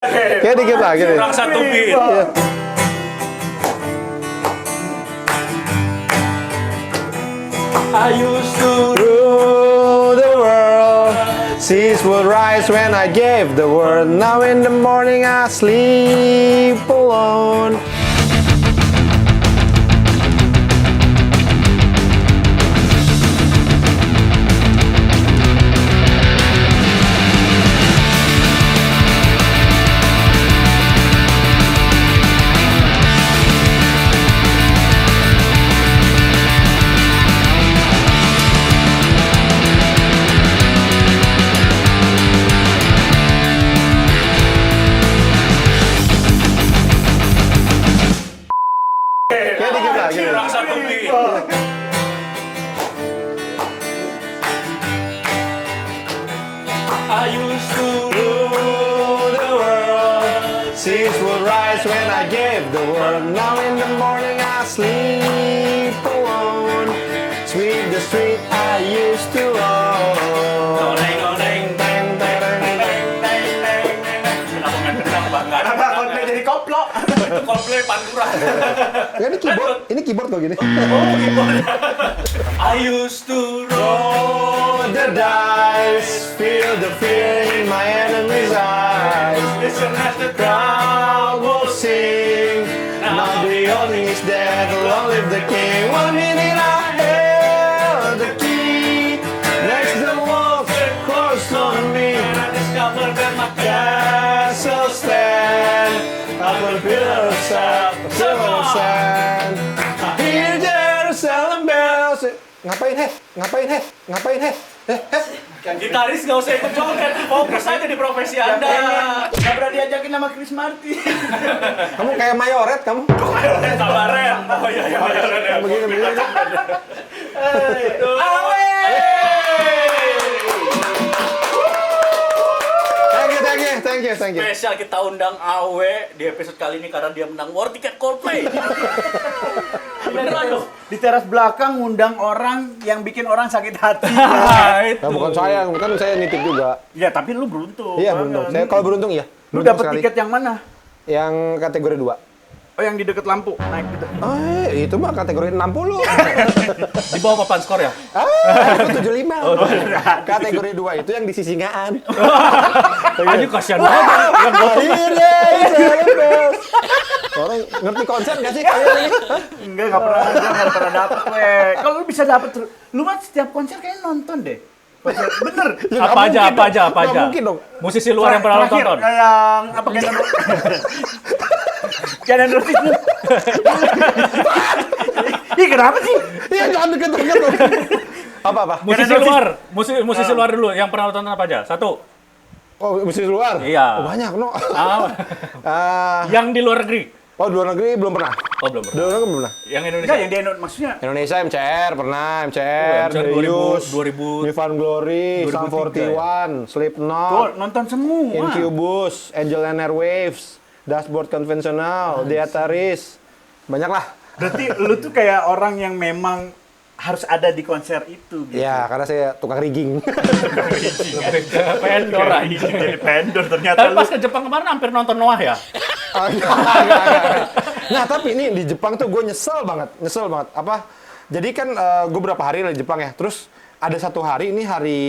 Kayak dikit lah gini. Kurang satu beat. Iya. I used to Rule the world. Seas will rise when I gave the word. Now in the morning I sleep alone. Kayak dikit lah gini. kurang satu beat. I used to Rule the world. Seas will rise when I gave the word. Now in the morning I sleep alone. Sweep the street I used to own. noneng. Teng, teng, teng, teng. Kenapa main tenang banget? Kenapa Coldplay jadi koplo? Itu Coldplay Pantura. Ya, ini keyboard kok gini. I used to roll Roll the dice, feel the fear in my enemy's eyes. listen as the Crowd will sing. Now the only is dead, long live the king. 1 minute I held the key. Next the walls closed on me. I discovered that my Castle stand upon a pillar of sand, silver sand. I hear Jerusalem bells. Ngapain heh? gitaris nggak usah ikut joget, fokus aja di profesi Anda. Nggak pernah diajakin sama Chris Martin. Kamu kayak mayoret kamu. Kabaret. Oh iya ya. Begini. Awe. Thank you. Spesial kita undang Awe di episode kali ini karena dia menang war tiket Coldplay. Beneran loh. Di teras belakang ngundang orang yang bikin orang sakit hati. Itu. Nah, bukan saya, kan saya nitip juga. Ya tapi lu beruntung. Iya, beruntung. Saya kalau beruntung iya. Lu Beruntung dapet sekali. tiket yang mana? Yang kategori 2. Oh yang di deket lampu naik gitu. Itu mah kategori 60. Di bawah papan skor ya? Itu 75. Kategori 2 itu yang di Sisingaan. Aduh kasihan banget. Yang Akhirnya orang ngerti konser nggak sih kalian ini? Enggak pernah dapet weh. Kalau lu bisa dapet, lu mah setiap konser kayaknya nonton deh. Konser, bener. Ya, apa nggak aja. Nggak mungkin dong. Musisi luar yang pernah lo Terakhir, tonton. Yang apa kayak Jangan Rotis lu. Ih kenapa sih? Iya, jangan deket-deket dong. Apa? Musisi luar dulu yang pernah lo tonton apa aja? Satu. Oh, musisi luar? Iya. Oh, banyak, no. Yang di luar negeri. Oh, di luar negeri belum pernah. Oh belum. Di luar negeri belum pernah. Yang Indonesia. Enggak yang dia maksudnya. Indonesia MCR pernah, MCR, MCR Deus, 2000, New Found Glory, Sum 41, Tuh Slipknot, nonton semua. Incubus, Angel and Airwaves, Dashboard Conventional, Diataris, banyak lah. Berarti lu tuh kayak orang yang memang harus ada di konser itu gitu. Ya, karena saya tukang rigging. Pendor aja. Jadi pendor ternyata Tapi lu. pas ke Jepang kemarin hampir nonton Noah ya? Enggak. Nah, tapi ini di Jepang tuh gue nyesel banget. Apa? Jadi kan gue berapa hari di Jepang ya. Terus ada satu hari ini hari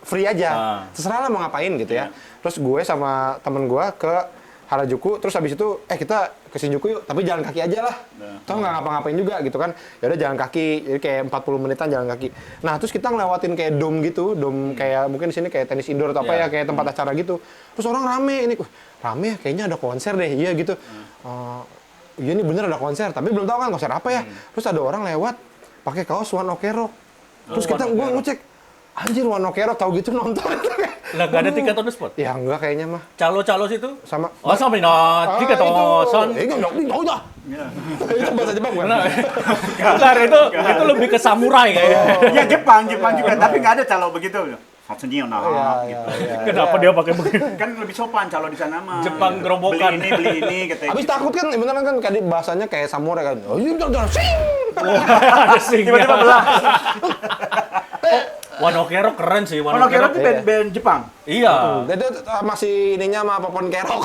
free aja. Terserah lah mau ngapain gitu ya. Terus gue sama temen gue ke Harajuku. Terus habis itu kita ke Shinjuku yuk. Tapi jalan kaki aja lah. Toh nggak ngapa-ngapain juga gitu kan. Ya udah jalan kaki. Jadi kayak 40 menitan jalan kaki. Nah, terus kita ngelewatin kayak dome gitu. Dome kayak mungkin di sini kayak tenis indoor atau apa ya. Kayak tempat acara gitu. Terus orang rame ini. Rame ya, kayaknya ada konser deh. Iya gitu. Iya nih bener ada konser. Tapi belum tahu kan konser apa ya. Terus ada orang lewat pakai kaos One Ok Rock. Terus gue ngecek. Anjir One Ok Rock tahu gitu nonton. Lah nggak ada tiket on the spot? Ya enggak kayaknya mah. Calo situ? Sama. Oh sama ini, tiket on son. Enggak udah. Itu bahasa Jepang bukan? Bentar, itu lebih ke samurai kayaknya. Ya Jepang juga, tapi nggak ada calo begitu. Maksudnya Iya. Kenapa dia pakai begini? kan lebih sopan calo di sana mah. Jepang gerobokan. Beli ini katanya. Habis takut kan beneran kan kayak bahasanya kayak samurai kan. Oh iya bener sing. Ada sing. Tiba-tiba belah. One Ok Rock keren sih. One Ok Rock itu iya. band Jepang. Iya. Itu masih ininya sama Popon Kerok.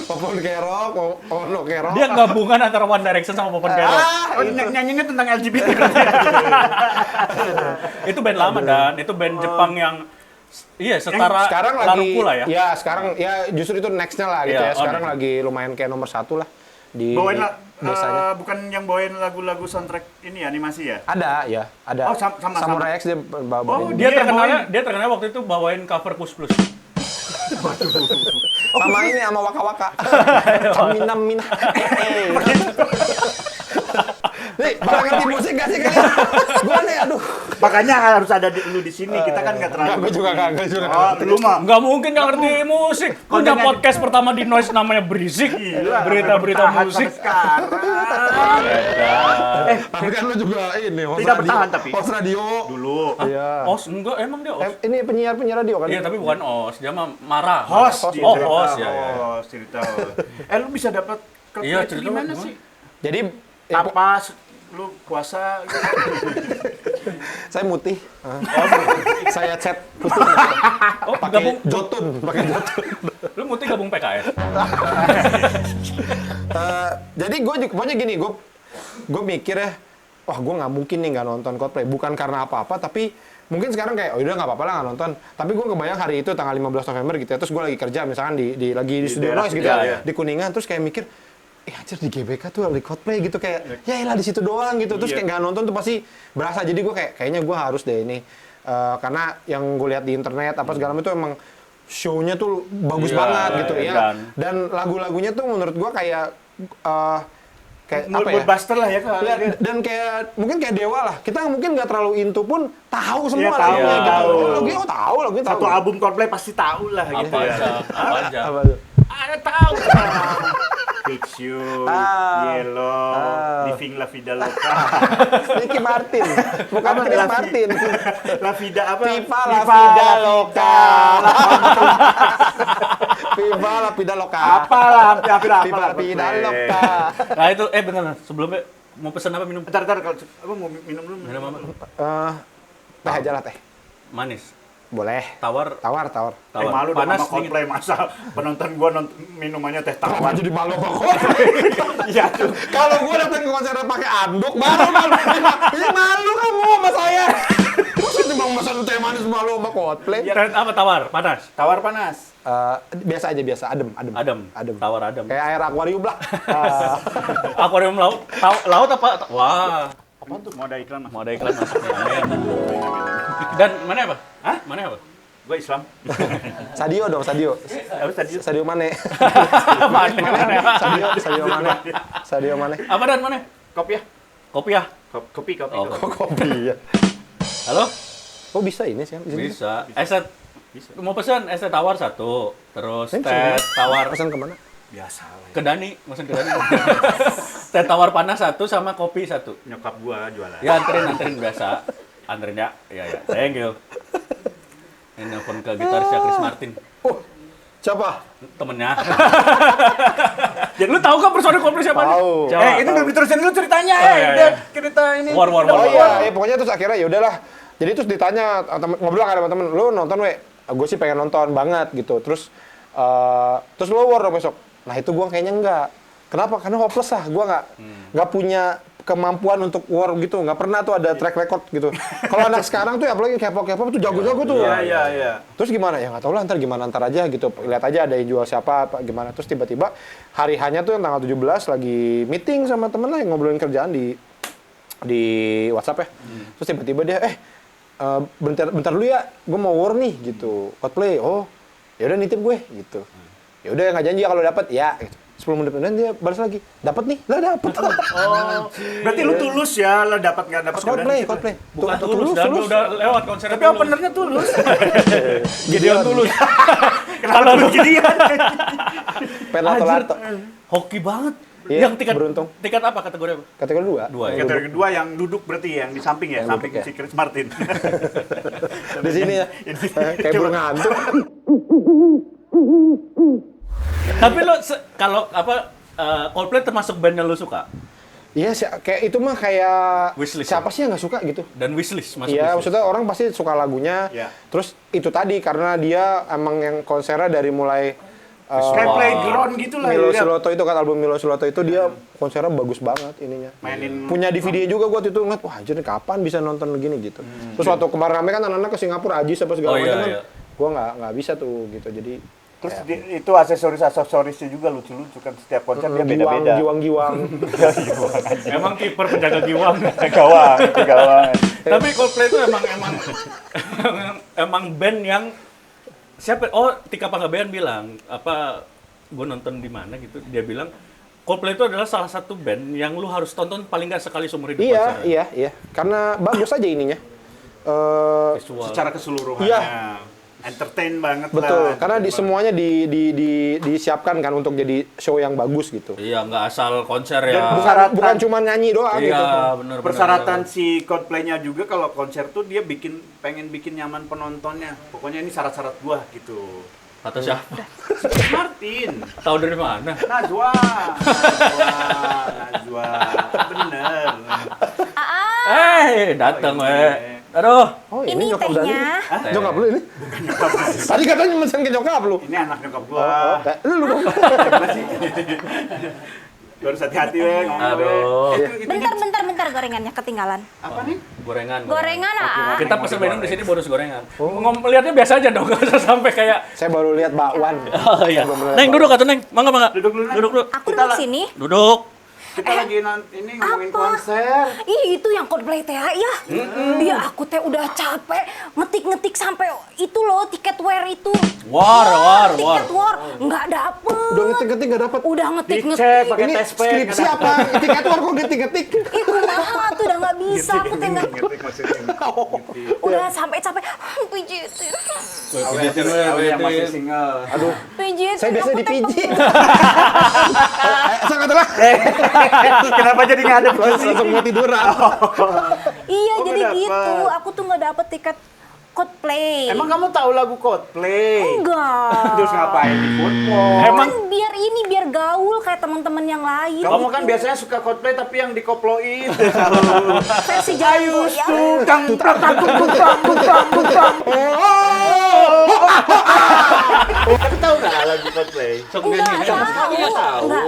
Popon Kerok, Ono Kerok. Dia gabungan antara One Direction sama Popon Kerok. Oh, nyanyinya tentang LGBT. Itu band lama dan itu band Jepang yang setara sekarang Laruku lagi lah ya. Ya, sekarang ya justru itu next-nya lah gitu Iya, ya. Sekarang next. lagi lumayan kayak nomor 1 lah di Bawain desanya. bukan yang bawain lagu-lagu soundtrack ini animasi ya? Ada, ya, ada. Oh, sama. Samurai X dia bawain. Oh, Dia Dia dia terkenalnya waktu itu bawain cover Kus Plus. Sama ini sama Waka Waka. Minam minam. Nih, pada ngerti musik gak sih kalian? Gua nih, aduh. Makanya harus ada lu di sini. Kita kan nggak terlalu. Gue juga nggak juga. Oh, lu mah. Nggak mungkin nggak ngerti musik. Punya Kontennya- podcast pertama di Noise namanya Berisik. Berita-berita Bertahan musik. sampai sekarang. Tapi kan lu juga ini host Tidak radio. bertahan tapi. Host radio. Dulu. Iya. Os enggak emang dia os. Ini penyiar radio kan? Iya tapi bukan os, dia mah marah. Host. Oh, dia host cerita. ya. Ya. Host, cerita. Lu bisa dapat Iya, klub cerita gimana gimana? sih? Jadi Tapas, lu puasa gitu. saya mutih. Saya cat putih. Oh, Pakai gabung. jotun, pakai jotun. Lu mesti gabung PKS. Jadi gue juga pokoknya gini, gue mikir ya, wah gue nggak mungkin nih nggak nonton Coldplay. Bukan karena apa-apa, tapi mungkin sekarang kayak, oh udah nggak apa-apa lah nggak nonton. Tapi gue kebayang hari itu tanggal 15 November gitu ya, terus gue lagi kerja misalkan lagi di studio daerah noise gitu sekitar, ya, ya. di Kuningan, terus kayak mikir, anjir di GBK tuh di Coldplay gitu kayak, ya elah di situ doang gitu. Terus Iya. kayak nggak nonton tuh pasti berasa. Jadi gue kayaknya gue harus deh ini. Karena yang gue lihat di internet apa segala macam itu emang show-nya tuh bagus Iya, banget gitu ya. dan- Dan lagu-lagunya tuh menurut gue kayak kayak apa ya? Moodbuster lah ya Kak. Ya, dan kayak mungkin kayak Dewa lah. Kita mungkin nggak terlalu into pun tahu semua Iya, tahu, lagunya gitu. tahu. Lagunya tahu, lagunya tahu. Satu album Coldplay pasti tahu lah gitu Apa ya. aja, apa aja. Apa tuh? Ada tahu. Fix You, Ah. Yellow, Ah. Living La Vida Loca. Ricky Martin, bukan Apa? Chris La Vi- Martin. La Vida apa? Viva La Vida Loca. Viva La Vida Loca. Apalah, hampir apa Viva lah. La Vida Coldplay. Loca. Nah itu sebelumnya mau pesen apa minum? Ntar, kalau apa mau minum dulu? Minum apa? Teh aja lah teh. Manis. Boleh. Tawar. Tawar. Malu dong Panas, sama Coldplay masa penonton gua minumannya teh Kenapa tawar. jadi malu sama Coldplay? Iya tuh. Kalau gue datang ke konser pakai anduk, baru malu. Ini malu kamu sama saya. Masa cuma pesan teh manis malu sama Coldplay? Teh apa tawar? Panas. Tawar panas. Biasa aja, biasa. Adem. Adem. Tawar adem. Kayak air akuarium lah. Akuarium laut. Laut apa? Wah. Apa tuh? Mau ada iklan mas? Mau ada iklan masuknya. Dan mana apa? Hah? Mana apa? Gua Islam. Sadio dong, Sadio. Apa tadi? Sadio Mane. Mana? Sadio Mane. Sadio Mane. Apa dan mana? Kopi ya? Kopi ya? Kopi. Oh, Kok kopi ya? Halo? Oh bisa ini sih? Bisa. Es mau pesan es teh tawar satu, terus Ini teh tawar pesan kemana? Biasa lah. ke Dani, pesan ke Dani. Teh tawar panas satu sama kopi satu. Nyokap gua jualan. Ya anterin biasa. Anterin ya. Iya. Thank you. Ini nelfon ke gitarisnya Chris Martin. Oh, siapa? Temennya. Jadi lu tahu kan personil Coldplay siapa nih? Tahu. Coba. Ini belum diterusin dulu ceritanya. iya. Udah cerita ini. War. Oh iya, pokoknya terus akhirnya ya udahlah. Jadi terus ditanya, ngobrol kan sama temen, lu nonton we? Gue sih pengen nonton banget gitu. Terus lu war dong besok. Nah itu gue kayaknya enggak. Kenapa? Karena hopeless lah. Gue nggak punya kemampuan untuk war gitu. Nggak pernah tuh ada track record gitu. Kalau anak sekarang tuh apalagi K-pop tuh jago-jago tuh. Iya. Terus gimana? Ya nggak tahu lah, ntar gimana ntar aja gitu. Lihat aja ada yang jual siapa, apa gimana. Terus tiba-tiba hari hanya tuh yang tanggal 17 lagi meeting sama temen lah yang ngobrolin kerjaan di WhatsApp ya. Terus tiba-tiba dia, bentar dulu ya, gue mau war nih gitu. Coldplay, oh ya udah nitip gue gitu. Ya udah nggak janji kalau dapat ya. Gitu. 10 menit kemudian dia balas lagi, dapat nih, lah dapat. Oh. Berarti lu tulus ya, lo dapat nggak dapat. Coldplay. Bukan tulus, dan lu udah lewat konser. Tapi openernya tulus. Gideon tulus. Kalau lu Gideon. Lato. Hoki banget. Iya, Yang tiket beruntung. Tiket apa kategori apa? Kategori 2. Dua ya. Kategori kedua yang duduk berarti yang di samping ya, Yang samping duduk, ya. si Chris Martin. Di sini ya. Kayak burung hantu. Tapi lo kalau Coldplay termasuk band yang lo suka? Iya, kayak itu mah kayak Wishlist, siapa sih yang nggak suka gitu? Dan wishlist masuk Iya, wishlist. maksudnya orang pasti suka lagunya. Iya. Terus itu tadi karena dia emang yang konsernya dari mulai Kayak playground gitu lah. Milo ya. Siloto itu kan album Milo Siloto itu dia konsernya bagus banget ininya. Mainin Punya DVD juga gua waktu itu ngeliat, wah anjir nih kapan bisa nonton begini gitu. Terus waktu kemarin rame kan anak-anak ke Singapura Ajis apa segala Oh, iya, macam kan. iya. Gua nggak bisa tuh gitu. Jadi Terus itu aksesorisnya juga lucu-lucu kan, setiap konser dia beda-beda. giwang. Emang kiper penjaga giwang. Gawang. Tapi Coldplay itu emang band yang siapa? Oh, Tika Panggabean bilang apa? Gue nonton di mana gitu. Dia bilang Coldplay itu adalah salah satu band yang lu harus tonton paling nggak sekali seumur hidup. konsernya. Iya. Karena bagus aja ininya. Visual. Secara keseluruhannya. Iya. Entertain banget Betul, lah. karena semuanya disiapkan kan untuk jadi show yang bagus gitu. Iya, nggak asal konser Dan ya. Persyaratan. Bukan cuma nyanyi doang gitu. Iya, benar. Persyaratan si Coldplay-nya juga kalau konser tuh dia pengen bikin nyaman penontonnya. Pokoknya ini syarat-syarat gua gitu. Kata siapa? Martin, Tahu dari mana? Najwa. Bener. Datang Oh, we. ini. Aduh. Oh, Ini nyokap tehnya. Dani. Nyokap lu ini? Tadi katanya mesen ke nyokap lu. Ini anak nyokap Oh, gua. lu dong. Lu harus hati-hati we ngomong we. Aduh. Bentar gorengannya ketinggalan. Apa nih? Gorengan. Gorengan ah. Kita pesen minum di sini bonus gorengan. Lihatnya biasa aja dong, nggak usah sampai kayak. Saya baru lihat bakwan. Oh iya. Neng duduk atau Neng? Mangga. Duduk dulu, Neng. Duduk. Aku duduk sini. Duduk. Kita lagi ini ngomongin Apa? konser. Ih, itu yang Coldplay teh ya. Iya, aku teh udah capek ngetik sampai itu loh tiket war itu. War. Tiket war nggak dapet. Udah ngetik-ngetik nggak dapat. Udah Dicek ngetik. pakai Ini tes pack. skripsi apa? Tiket war kok ngetik-ngetik? Ih, kumaha tuh udah nggak bisa. Aku teh nggak. Ngerti maksudnya. Udah sampai capek. Pijit. Awe yang masih single. Aduh, Pijit. saya biasa Aku teh dipijit. Saya katalah, Kenapa jadi nggak ada langsung mau tiduran. Iya, Oh, jadi nggak gitu. dapet. Aku tuh nggak dapet tiket Coldplay. Emang kamu tahu lagu Coldplay? Enggak. Terus ngapain di football? Emang Kan biar gaul kayak teman-teman yang lain. Kamu kan gitu. biasanya suka Coldplay tapi yang dikoploin. versi jalan goyang. Tukang tukang. Tapi tahu nggak lagu Coldplay? Enggak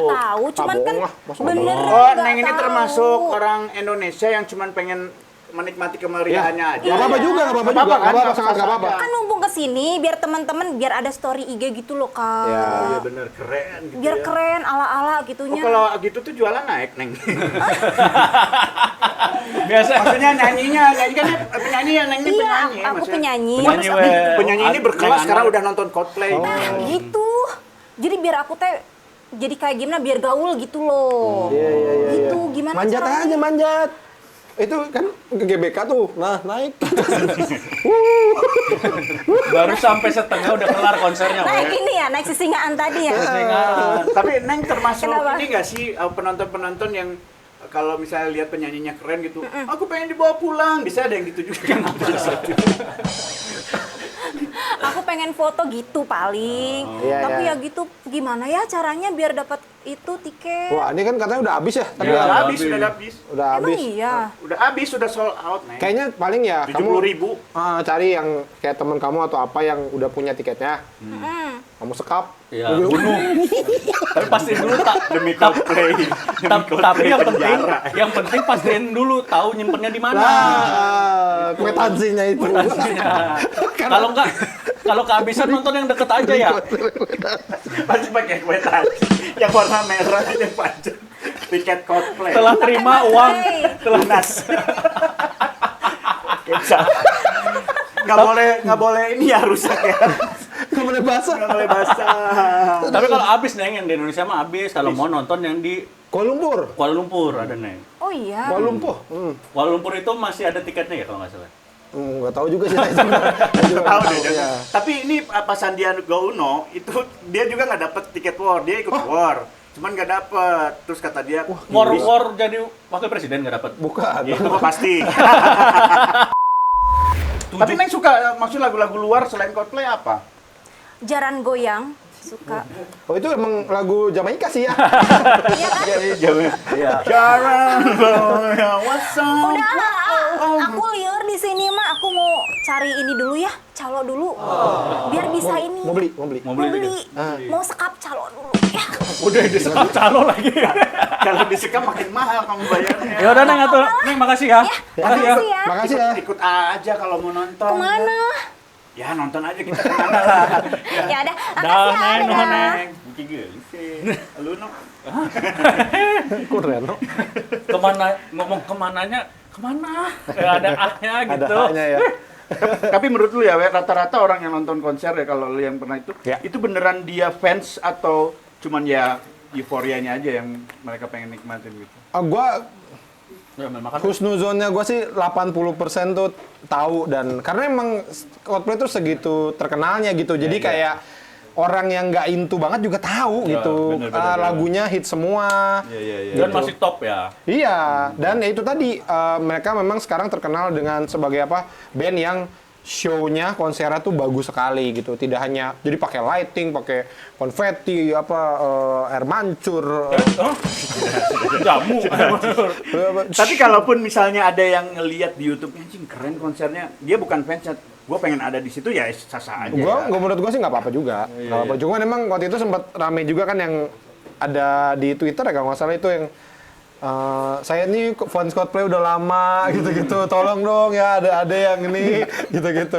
tahu, cuman kan Abong lah, masa bener Oh, nggak Neng ini tahu. termasuk orang Indonesia yang cuman pengen menikmati kemeriahannya aja. Nggak apa-apa juga, nggak apa-apa Nggak juga. apa-apa kan? Nggak apa-apa, sangat nggak apa-apa. Kan numpung ke sini biar teman-teman biar ada story IG gitu loh, Kak. Ya. Iya bener, keren gitu Biar ya. keren ala-ala Oh, gitunya. kalau gitu tuh jualan naik, Neng. biasa. Maksudnya nyanyi kan penyanyi ya, Neng ini Iya, penyanyi. aku maksudnya. penyanyi. Penyanyi, Terus we. Penyanyi ini berkelas sekarang udah nonton Coldplay. gitu. Jadi biar aku teh jadi kayak gimana biar gaul gitu loh. Iya. Gitu gimana Manjat caranya? aja, manjat. Itu kan ke GBK tuh. Nah, naik. Baru sampai setengah udah kelar konsernya, Naik we. ini ya, naik sisingaan tadi ya. Tapi Neng termasuk Kenapa? ini nggak sih penonton-penonton yang kalau misalnya lihat penyanyinya keren gitu, aku pengen dibawa pulang, bisa ada yang gitu juga kan? Aku pengen foto gitu paling. Iya, Tapi iya. ya gitu gimana ya caranya biar dapat itu tiket? Wah, ini kan katanya udah habis ya. Tadi Iya. ya. Udah habis. habis. Udah Emang habis. iya. Udah habis, sudah sold out, Neng. Kayaknya paling ya 70.000. cari yang kayak teman kamu atau apa yang udah punya tiketnya. Kamu sekap. Iya, bunuh. Tapi pastiin dulu Demi Coldplay. tapi yang penting pastiin dulu tahu nyimpennya di mana. Nah, kwetansinya itu. Kalau kehabisan nonton yang deket aja ya. Pasti pakai kue tadi yang warna merah yang panjang. Tiket Coldplay. Setelah terima uang, lunas. Nggak boleh ini ya rusak ya. Nggak boleh basah. Nggak boleh basah. tapi kalau habis Neng yang di Indonesia mah habis. Kalau mau nonton yang di Kuala Lumpur. Kuala Lumpur ada Neng. Oh iya. Kuala Lumpur. Kuala Lumpur itu masih ada tiketnya ya kalau nggak salah. Nggak tahu juga sih. Saya juga Tahu nggak deh. tahu, ya. Tapi ini pas Sandiaga Uno itu dia juga nggak dapet tiket war, dia ikut war. Cuman nggak dapet. Terus kata dia, War jadi wakil presiden nggak dapat. Bukan. ya, itu mah pasti. Tapi Neng suka maksud lagu-lagu luar selain Coldplay apa? Jaran goyang. suka. Oh itu emang lagu Jamaika sih ya. Iya kan? Iya. Jarang what's up? Udah, aku liar di sini mah. Aku mau cari ini dulu ya, calo dulu. Biar bisa ini. Mau beli. Mau Mau beli beli. tiket? Mau sekap calo dulu. Ya. Udah disekap calo lagi. Kalau disekap makin mahal kamu bayarnya. Ya udah Neng atuh. Neng makasih ya. Makasih ya. Makasih ya. Ikut aja kalau mau nonton. Kemana? Ya nonton aja kita kemana lah. Ya udah, Dah, makasih ya. Neng, dadah. Neng. Mungkin gelis sih. Lu no. Keren no. Kemana ngomong kemananya? Kemana? Ada ahnya Ada gitu. haknya ya. Tapi menurut lu ya, rata-rata orang yang nonton konser ya kalau lu yang pernah Ya. itu beneran dia fans atau cuman ya euforianya aja yang mereka pengen nikmatin gitu. Gua Ya, makan. husnuzonnya gue sih 80% tuh tahu dan karena emang Coldplay tuh segitu terkenalnya gitu. Jadi kayak orang yang nggak into banget juga tahu Ya, gitu. bener. Lagunya hit semua. Iya. Dan masih top ya. Iya, dan ya itu tadi mereka memang sekarang terkenal dengan sebagai apa? Band yang show-nya, konsernya tuh bagus sekali gitu. Tidak hanya jadi pakai lighting, pakai konfeti, air mancur. Jamu. Tapi kalaupun misalnya ada yang ngelihat di YouTube, anjing keren konsernya, dia bukan fans, gue pengen ada di situ ya sah-sah aja. Gua ya. menurut gua sih nggak apa-apa juga. Nggak apa-apa. Cuman emang waktu itu sempat rame juga kan yang ada di Twitter ya kalau nggak salah itu yang saya ini fans Coldplay udah lama gitu-gitu. Tolong dong ya ada yang ini gitu-gitu.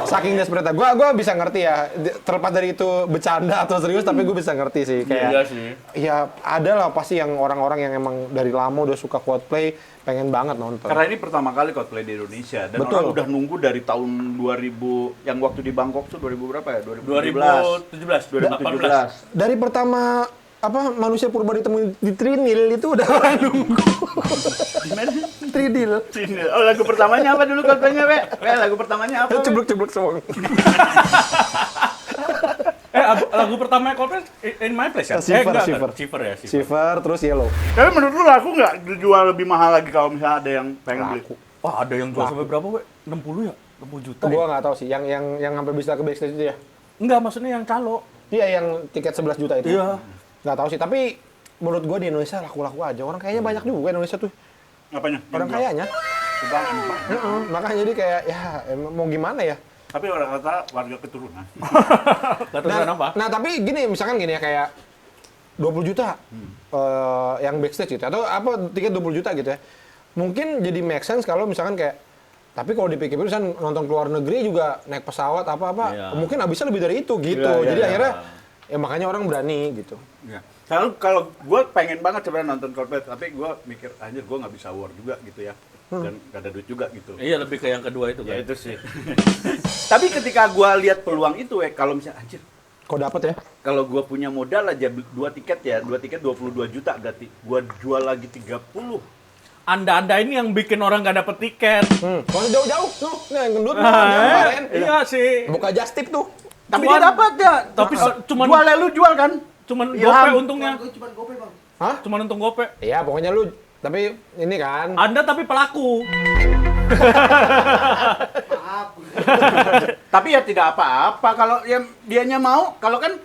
Saking desperate. Gua bisa ngerti ya. Terlepas dari itu bercanda atau serius tapi gue bisa ngerti sih kayak Iya sih. ya ada lah pasti yang orang-orang yang emang dari lama udah suka Coldplay pengen banget nonton. Karena ini pertama kali Coldplay di Indonesia dan Betul. orang udah nunggu dari tahun 2000 yang waktu di Bangkok tuh 2000 berapa ya? 2017. 2017. Dari pertama apa manusia purba ditemuin di Trinil itu udah orang nunggu. Gimana? Trinil. Oh lagu pertamanya apa dulu Coldplay-nya, Be? Lagu pertamanya apa? Be? Ceblok-ceblok semua. Lagu pertama Coldplay In My Place ya? Shiver, enggak. Shiver. Shiver ya, Shiver. Shiver terus Yellow. Tapi menurut lu laku nggak dijual lebih mahal lagi kalau misalnya ada yang pengen beli? Wah, ada yang jual sampai berapa, we? 60 ya? 60 juta Gua ya? nggak tahu sih yang sampai bisa ke backstage itu ya. Enggak, maksudnya yang calo. Iya yang tiket 11 juta itu. Iya. Nggak tahu sih tapi menurut gua di Indonesia laku-laku aja. Orang kayaknya banyak juga Indonesia tuh. Apanya? Orang kayaknya. Makanya jadi kayak ya emang mau gimana ya? Tapi orang-orang warga keturunan. Keturunan apa? Nah tapi gini misalkan gini ya kayak 20 juta yang backstage gitu atau apa tiket 20 juta gitu ya. Mungkin jadi make sense kalau misalkan kayak tapi kalau dipikir misalkan nonton ke luar negeri juga naik pesawat apa-apa Iya. mungkin habisnya lebih dari itu gitu. Iya, iya, Jadi iya. akhirnya ya makanya orang berani gitu. Ya. Kalau gue pengen banget sebenarnya nonton Coldplay, tapi gue mikir anjir gue nggak bisa war juga gitu ya, dan gak ada duit juga gitu. Iya, lebih ke yang kedua itu kan. Ya itu sih. Tapi ketika gue lihat peluang itu, kalau misalnya anjir, Kok dapet ya? kalau gue punya modal aja 2 tiket ya, 2 tiket 22 juta berarti gue jual lagi 30. Anda ini yang bikin orang gak dapet tiket. Kalau jauh-jauh tuh, yang gendut kemarin. Iya sih. Buka just tip tuh. Tapi Cuman- dia dapat ya. Tapi cuman Jualnya lu jual kan? cuman Ilham. gope untungnya. Hah? Cuman untung gope. Iya pokoknya lu tapi ini kan Anda tapi pelaku. Tapi ya tidak apa-apa kalau yang dianya mau, kalau kan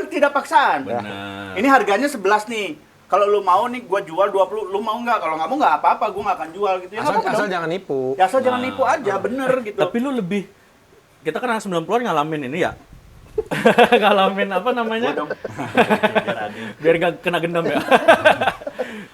tidak paksaan. Benar. Ini harganya 11 nih. Kalau lu mau nih gua jual 20, lu mau nggak? Kalau nggak mau nggak apa-apa, gua nggak akan jual gitu. Ya nggak apa-apa asal dong. jangan nipu. Ya asal jangan Nah. nipu aja, bener gitu. Tapi lu lebih kita kan anak 90-an ngalamin ini ya. Ngalamin apa namanya? Gua dong. Biar gak kena gendam ya.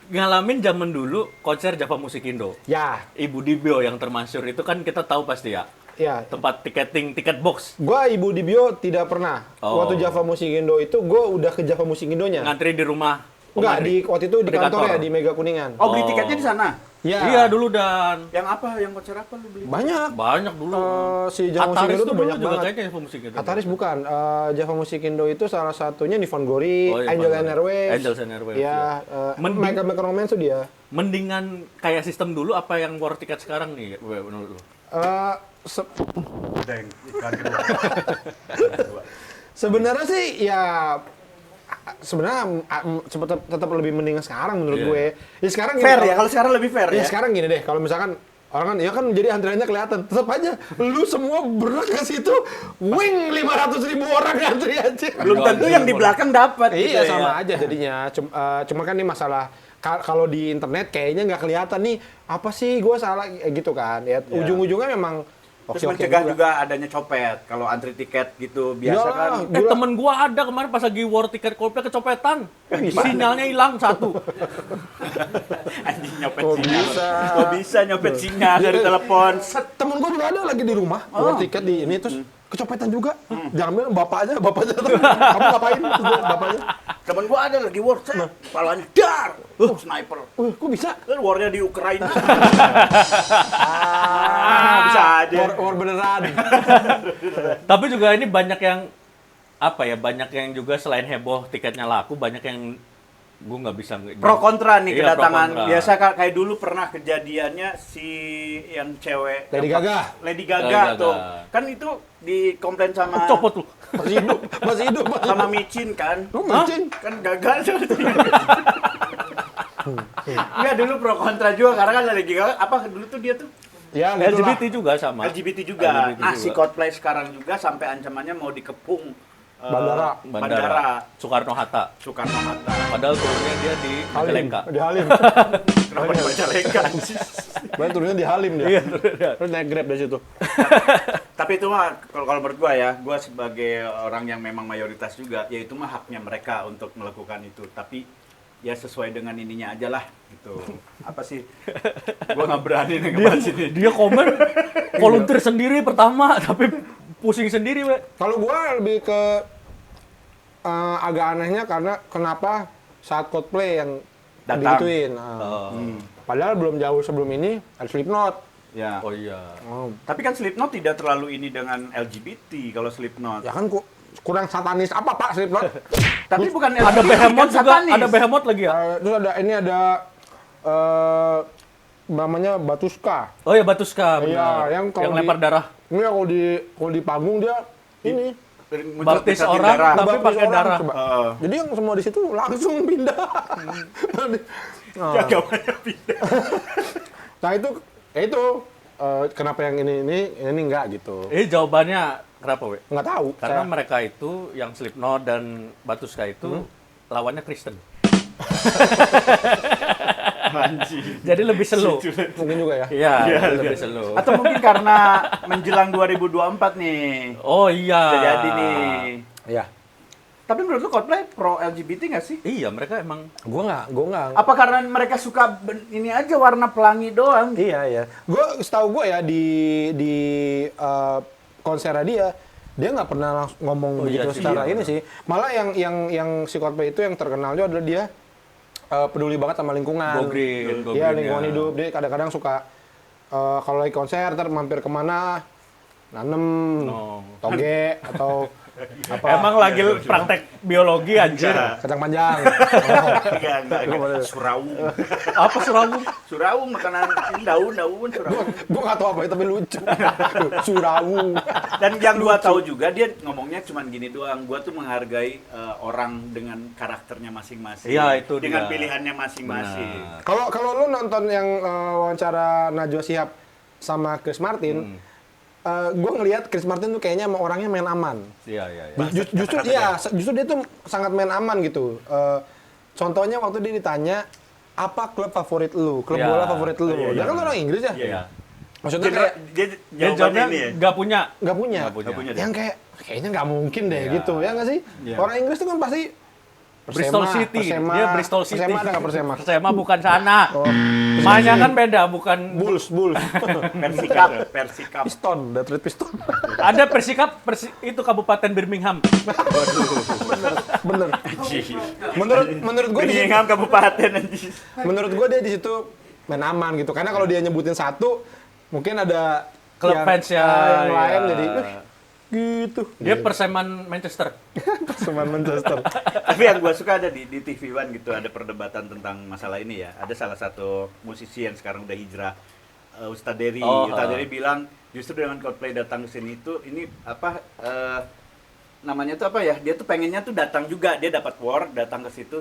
Ngalamin zaman dulu konser Java Musik Indo. Ya, Ibu Dibio yang termasyur itu kan kita tahu pasti ya. ya. Tempat tiketing, tiket box. Gua Ibu Dibio tidak pernah. Oh. Waktu Java Musik Indo itu gua udah ke Java Musik Indonya. Ngantri di rumah. Enggak, Andri. waktu itu di Di kantor kantor. ya di Mega Kuningan. Oh, beli tiketnya di sana. Ya. Iya dulu dan Yang apa? Yang konser apa lu beli? Banyak. banyak dulu. Si Java Musik Ataris Indo tuh tuh dulu banyak juga banget. kayaknya Java Musik Indo. Ataris bukan. Java Musik Indo itu salah satunya Nivon Gori, Oh, iya, Angel Nivon and Gori. Airwaves. Angels and Airwaves, Ya, Mending- Mega Mega Romance tuh dia. Mendingan kayak sistem dulu apa yang war tiket sekarang nih menurut lu? Eh, se- Udah yang iklan kedua. Sebenarnya sih ya sebenarnya tetap lebih mending sekarang menurut Iya. gue. Ya sekarang gini, Fair kalau- ya, kalau sekarang lebih fair Ya ya. sekarang gini deh, kalau misalkan Orang kan, ya kan jadi antriannya kelihatan. Tetap aja, lu semua berak ke situ, wing 500.000 orang antri aja. Belum tentu yang di belakang dapat. Iya, gitu sama ya. aja jadinya. Cuma kan ini masalah, kalau di internet kayaknya nggak kelihatan nih, apa sih gue salah, gitu kan. Ya, ujung-ujungnya memang Terus oke-oke mencegah juga adanya copet. Kalau antri tiket gitu biasa Iyalah, kan. gila. Temen gua ada kemarin pas lagi war tiket Coldplay kecopetan. Sinyalnya hilang satu. Anjing nyopet Kok sinyal. bisa? Kok bisa nyopet sinyal dari telepon? Temen gue juga ada lagi di rumah, war tiket di ini, terus kecopetan juga. Jangan bilang bapaknya tuh, kamu ngapain? Terus dia, bapaknya, Temen gua ada lagi war, kepalanya dar. Sniper. kok bisa? Kan warnya di Ukraina. Bisa aja. War beneran. Tapi juga ini banyak yang apa ya? Banyak yang juga selain heboh tiketnya laku, banyak yang gue nggak bisa. Pro kontra nih Iya, pro kedatangan. kontra. Biasa kayak dulu pernah kejadiannya si yang cewek Lady yang Gaga. Lady Gaga Lady Gaga. tuh. Kan itu dikomplain sama Copot lu. Masih hidup. sama Micin kan. Lu micin. Kan gagal Enggak, dulu pro kontra juga karena kan Lady Gaga apa dulu tuh dia tuh Ya, gitu lah. LGBT juga sama. LGBT juga. LGBT Nah, juga. si Coldplay sekarang juga sampai ancamannya mau dikepung Bandara. bandara Soekarno-Hatta. Soekarno-Hatta. Padahal turunnya dia di Halim. Majalengka. Di Halim. Kenapa di Majalengka? Bahkan turunnya di Halim dia. Terus naik Grab dari situ. Tapi itu mah kalau menurut gua ya, gua sebagai orang yang memang mayoritas juga, ya itu mah haknya mereka untuk melakukan itu. Tapi ya sesuai dengan ininya aja lah gitu. Apa sih? Gua nggak berani nih ngebahas ini. Dia komen volunteer sendiri pertama, tapi pusing sendiri, we. Kalau gua lebih ke agak anehnya karena kenapa saat Coldplay yang Datang. digituin. Padahal belum jauh sebelum ini ada Slipknot. Ya. Oh iya. Tapi kan Slipknot tidak terlalu ini dengan LGBT kalau Slipknot. Ya kan kurang satanis apa Pak Slipknot? Tapi bukan Ada LGBT, Behemoth kan juga, satanis. ada Behemoth lagi ya? Terus ada namanya Batuska. Oh ya Batuska, Iya, benar. yang kalau lempar darah. Ini kalau di panggung dia ini Baptis Deketin orang, darah. tapi baptis pakai orang, darah. coba. Heeh. Jadi yang semua di situ langsung pindah. Ya gawannya pindah. Nah itu kenapa yang ini enggak gitu. Jawabannya kenapa, we? Nggak tahu. Karena saya. mereka itu yang Slipknot dan Batuska itu lawannya Kristen. Anjing. Jadi lebih slow. Mungkin juga ya. Iya, Iya, lebih iya. slow. Atau mungkin karena menjelang 2024 nih. Oh iya. Bisa jadi nih. Iya. Tapi menurut lu Coldplay pro LGBT nggak sih? Iya, mereka emang Gua nggak. Apa karena mereka suka ini aja warna pelangi doang? Iya. Setahu gue ya di konsernya dia nggak pernah langsung ngomong Oh, iya begitu sih, secara iya. ini sih. Malah yang si Coldplay itu yang terkenal juga adalah dia peduli banget sama lingkungan. Go green, go Iya, green, lingkungan ya. hidup. Dia kadang-kadang suka kalau lagi konser ntar mampir kemana nanem toge atau apa emang lagi praktek biologi anjir. kacang panjang. Enggak. Surawung. Apa Surawung? Surawung makanan daun surawung. Gue nggak tahu apa itu tapi lucu. Surawu. Dan yang gua tahu juga dia ngomongnya cuman gini doang. Gua tuh menghargai orang dengan karakternya masing-masing. Iya, itu dengan dia. pilihannya masing-masing. Benar. Kalau lu nonton yang wawancara Najwa Shihab sama Chris Martin, gue ngelihat Chris Martin tuh kayaknya emang orangnya main aman. Iya, iya, iya. Justru dia tuh sangat main aman gitu. Contohnya waktu dia ditanya apa klub favorit lu, klub Iya. bola favorit lu. Iya, Dia iya. kan orang Inggris ya. Iya. Maksudnya Dia, kayak dia Dia jawabannya jawabnya ini ya. nggak punya. nggak punya. Nggak punya. Yang kayaknya nggak mungkin deh Iya. gitu, ya nggak sih? Iya. Orang Inggris tuh kan pasti Bristol City. Dia Bristol City. Persema ada nggak Persema? Persema bukan sana. Oh, Mainnya kan beda, bukan Bulls. Persikap. Piston, Detroit Piston. ada Persikap itu Kabupaten Birmingham. Bener. Menurut gue Birmingham kabupaten anjing. menurut gue dia di situ main aman gitu. Karena kalau dia nyebutin satu, mungkin ada Klub fans ya, yang lain iya. jadi gitu. Dia Perseman Manchester. Cuman Manchester. Tapi yang gua suka ada di TV One gitu, ada perdebatan tentang masalah ini ya. Ada salah satu musisi yang sekarang udah hijrah, Ustadz Dery. Oh, Ustadz Dery bilang justru dengan Coldplay datang ke sini itu ini apa namanya tuh apa ya? Dia tuh pengennya tuh datang juga, dia dapat award, datang ke situ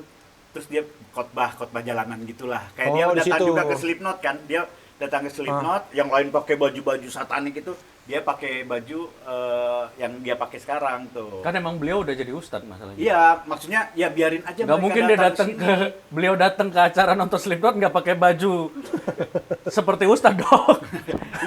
terus dia khotbah jalanan gitulah. Kayak dia Oh, di datang situ. juga ke Slipknot kan. Dia datang ke Slipknot, yang lain pakai baju-baju satanik itu, dia pakai baju yang dia pakai sekarang tuh. Kan emang beliau udah jadi ustadz masalahnya. Iya, maksudnya ya biarin aja Gak mungkin dia datang beliau datang ke acara nonton Slipknot nggak pakai baju seperti ustadz dong.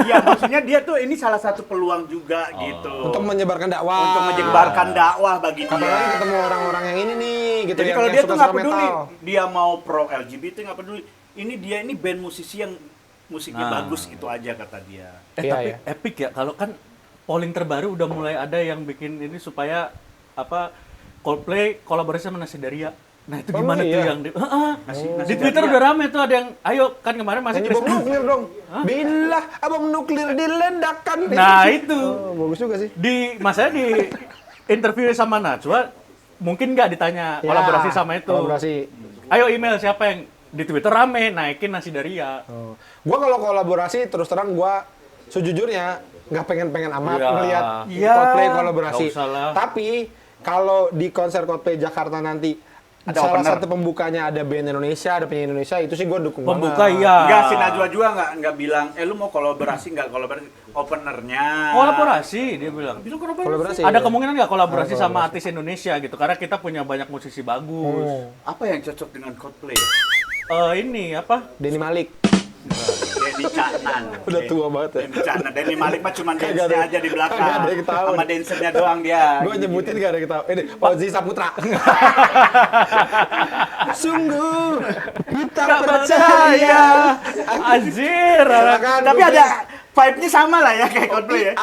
Iya, maksudnya dia tuh ini salah satu peluang juga gitu. Untuk menyebarkan dakwah. Untuk menyebarkan dakwah bagi Apalagi dia. ketemu orang-orang yang ini nih, gitu. Jadi yang- kalau yang dia tuh nggak suka-suka peduli, metal. dia mau pro LGBT nggak peduli. Dia ini band musisi yang musiknya Nah. bagus itu aja kata dia. Iya, Tapi iya. epic ya kalau kan polling terbaru udah mulai ada yang bikin ini supaya Coldplay kolaborasi sama Nasidaria. Nah itu Oh, gimana tuh iya. yang Nasidaria. di Twitter udah rame tuh ada yang ayo kan kemarin masih Nyanyi bom nuklir dong. Bila bom nuklir diledakkan. Nah itu Oh, bagus juga sih. masanya di interview sama Najwa mungkin nggak ditanya Ya, kolaborasi sama itu. Kolaborasi. Ayo email siapa yang di Twitter rame naikin Nasidaria. Oh. Gua kalau kolaborasi terus terang gua sejujurnya nggak pengen amat Iya. ngelihat Iya. Coldplay kolaborasi. Nggak usah lah. Tapi kalau di konser Coldplay Jakarta nanti Ada salah opener. satu pembukanya ada band Indonesia, ada penyanyi Indonesia, itu sih gua dukung Pembuka banget. iya. Enggak, si Najwa juga nggak bilang, lu mau kolaborasi nggak kolaborasi openernya. Kolaborasi dia bilang. Bilang kolaborasi. Kolaborasi. Ada iya. kolaborasi nggak kolaborasi Ada sama artis Indonesia gitu? Karena kita punya banyak musisi bagus. Oh. Apa yang cocok dengan Coldplay? Ini apa? Denny Malik. Denny Caknan. Udah tua banget ya. Denny Caknan. Denny Malik mah cuma Kagak dance-nya ada- aja di belakang. kagak ada yang tahu. Sama dancernya doang dia. Gue nyebutin gak ada yang tahu. Ini Fauzi Saputra. Sungguh kita Gak percaya. Anjir. Silakan, Tapi Bukit. ada vibe-nya sama lah ya kayak Coldplay ya.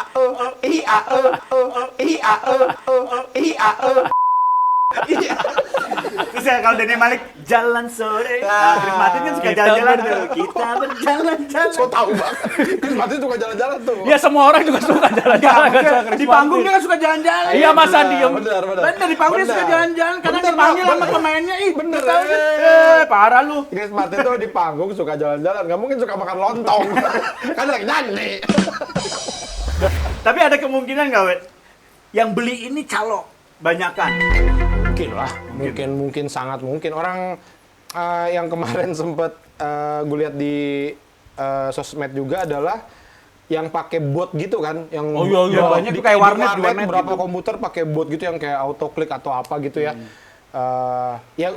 Terus ya kalau Denny Malik jalan sore, Chris Martin kan suka Kita jalan-jalan tuh. ber- Kita berjalan-jalan. So tahu banget. Chris Martin suka jalan-jalan tuh. Ya semua orang juga suka jalan-jalan. Enggak, kan, Chris di panggung Martin. dia kan suka jalan-jalan. Iya masa diem. Benar. Bener, di panggung dia suka Benar. jalan-jalan karena Bener, dipanggil sama bener. pemainnya. Ih, Bener, tahu kan? eh. Parah lu. Chris Martin tuh di panggung suka jalan-jalan. Gak mungkin suka makan lontong. Kan lagi nyanyi. Tapi ada kemungkinan nggak, Wet? Yang beli ini calo banyakan. Mungkin lah. Mungkin sangat mungkin. Orang yang kemarin sempet gue lihat di sosmed juga adalah yang pakai bot gitu kan, yang Oh, iya, iya. Banyak tuh kayak warnet, di warnet beberapa gitu. komputer pakai bot gitu yang kayak autoclick atau apa gitu ya. Ya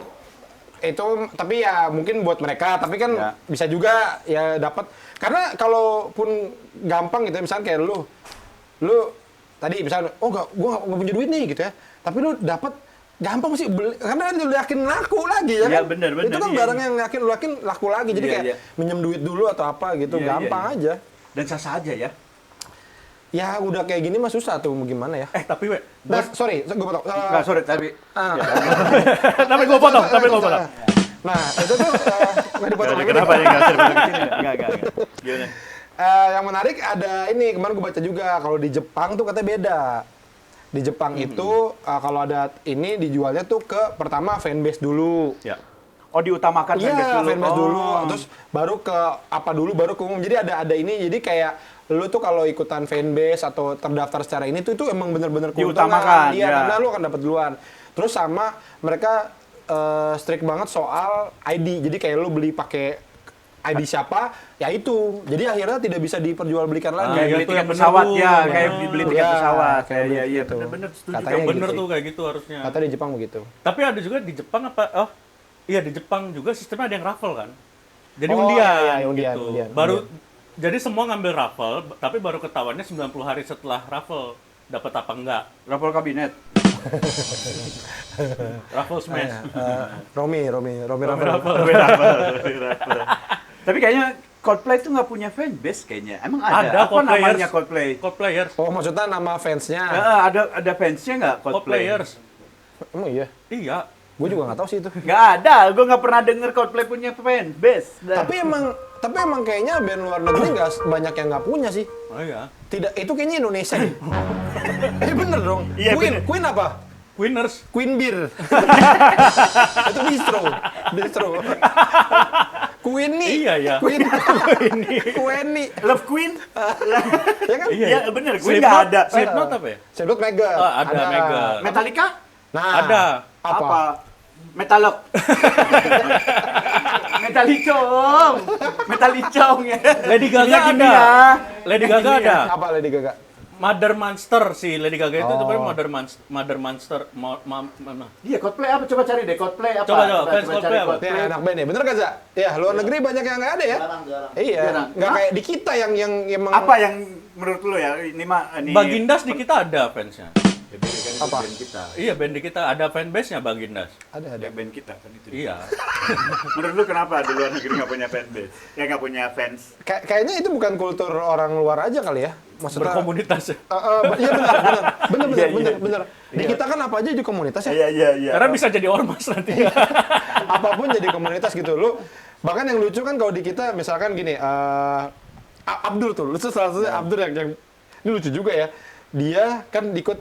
itu tapi ya mungkin buat mereka, tapi kan Ya. bisa juga ya dapat, karena kalaupun gampang gitu ya, misalnya kayak lu tadi misalnya gua nggak punya duit nih gitu ya, tapi lu dapat gampang sih beli, karena kan lu yakin laku lagi ya Iya, kan. bener, Itu kan iya. barang yang yakin laku lagi, jadi Iya, kayak iya. minjem duit dulu atau apa gitu, Iya, gampang iya. aja. Dan sah-sah aja ya. Ya udah kayak gini mah susah tuh gimana ya. Tapi we, Nah, sorry, gue potong. Enggak, sorry, tapi Ah. tapi gue potong. Nah, itu tuh nggak dipotong lagi. kenapa ya enggak serba ke sini? Enggak. Gimana? Yang menarik ada ini, kemarin gue baca juga kalau di Jepang tuh katanya beda. Di Jepang itu kalau ada ini dijualnya tuh ke pertama fanbase dulu. Ya. Oh, diutamakan Iya, fanbase dulu. Oh. Terus baru ke apa dulu, baru ke umum. Jadi ada ini, jadi kayak lu tuh kalau ikutan fanbase atau terdaftar secara ini tuh itu emang bener-bener keuntungan. Diutamakan, Iya, ya. karena lu akan dapat duluan. Terus sama mereka strict banget soal ID. Jadi kayak lu beli pakai ID siapa, ya itu. Jadi akhirnya tidak bisa diperjualbelikan lagi. Kayak iya, beli itu tiket yang bener pesawat tuh. ya, Bener. kayak beli tiket Iya, pesawat. kayak beli Iya, gitu. bener-bener setuju. Katanya Yang bener gitu tuh sih. kayak gitu harusnya. Kata di Jepang begitu. Tapi ada juga di Jepang iya di Jepang juga sistemnya ada yang raffle kan. Jadi Oh, undian, iya, undian, gitu. undian, Baru undian. jadi semua ngambil raffle, tapi baru ketahuannya 90 hari setelah raffle dapat apa enggak. Rapor kabinet. Raffle smash. Romi Raffle. Tapi kayaknya Coldplay tuh nggak punya fanbase kayaknya. Emang ada? Ada Apa namanya Coldplayers. Coldplay? Coldplayers. Oh, maksudnya nama fansnya? Ada fansnya nggak Coldplay? Coldplayers. Emang iya? Iya. Gue juga nggak tahu sih itu. Nggak ada, gue nggak pernah denger Coldplay punya fanbase. Tapi emang kayaknya band luar negeri nggak banyak yang nggak punya sih. Oh iya. Tidak, itu kayaknya Indonesia deh. Bener dong. Iya, Queen, bener. Queen apa? Winners. Queen Beer. Itu bistro. Queen nih. Iya, iya. Queen nih. Love Queen? Ya kan? Iya, bener. Queen Slipknot- nggak ada. Slipknot apa ya? Sebut Mega. Oh, ada Mega. Metallica? Nah, Ada. Apa? Metalok. Metalicong ya. Lady Gaga Minyak ada. kimia. Lady Gaga ada. Apa Lady Gaga? Mother Monster si Lady Gaga itu Oh. sebenarnya Mother Monster. Iya, Coldplay apa? Coba cari deh Coldplay apa? Coba, fans Coldplay apa? Ya, anak band ya. Bener gak, Za? Ya, luar negeri banyak yang nggak ada ya. Iya, Jarang. nggak kayak di kita yang emang Apa yang menurut lu ya? Ini mah ini Bagindas di kita ada fansnya. Ya, beda kan itu Apa? band kita. Iya, band di kita ada fanbase-nya Bagindas. ada. Ya band kita kan itu. Iya. Menurut lu kenapa di luar negeri nggak punya fanbase? Ya nggak punya fans? Kayaknya itu bukan kultur orang luar aja kali ya. Maksudnya Berkomunitas. iya benar. Iya. Bener. Di kita kan apa aja jadi komunitas ya. Iya. Karena bisa jadi ormas nanti. Apapun jadi komunitas gitu. Lu bahkan yang lucu kan kalau di kita misalkan gini, Abdur tuh, lu salah satunya Abdur yang ini lucu juga ya. Dia kan ikut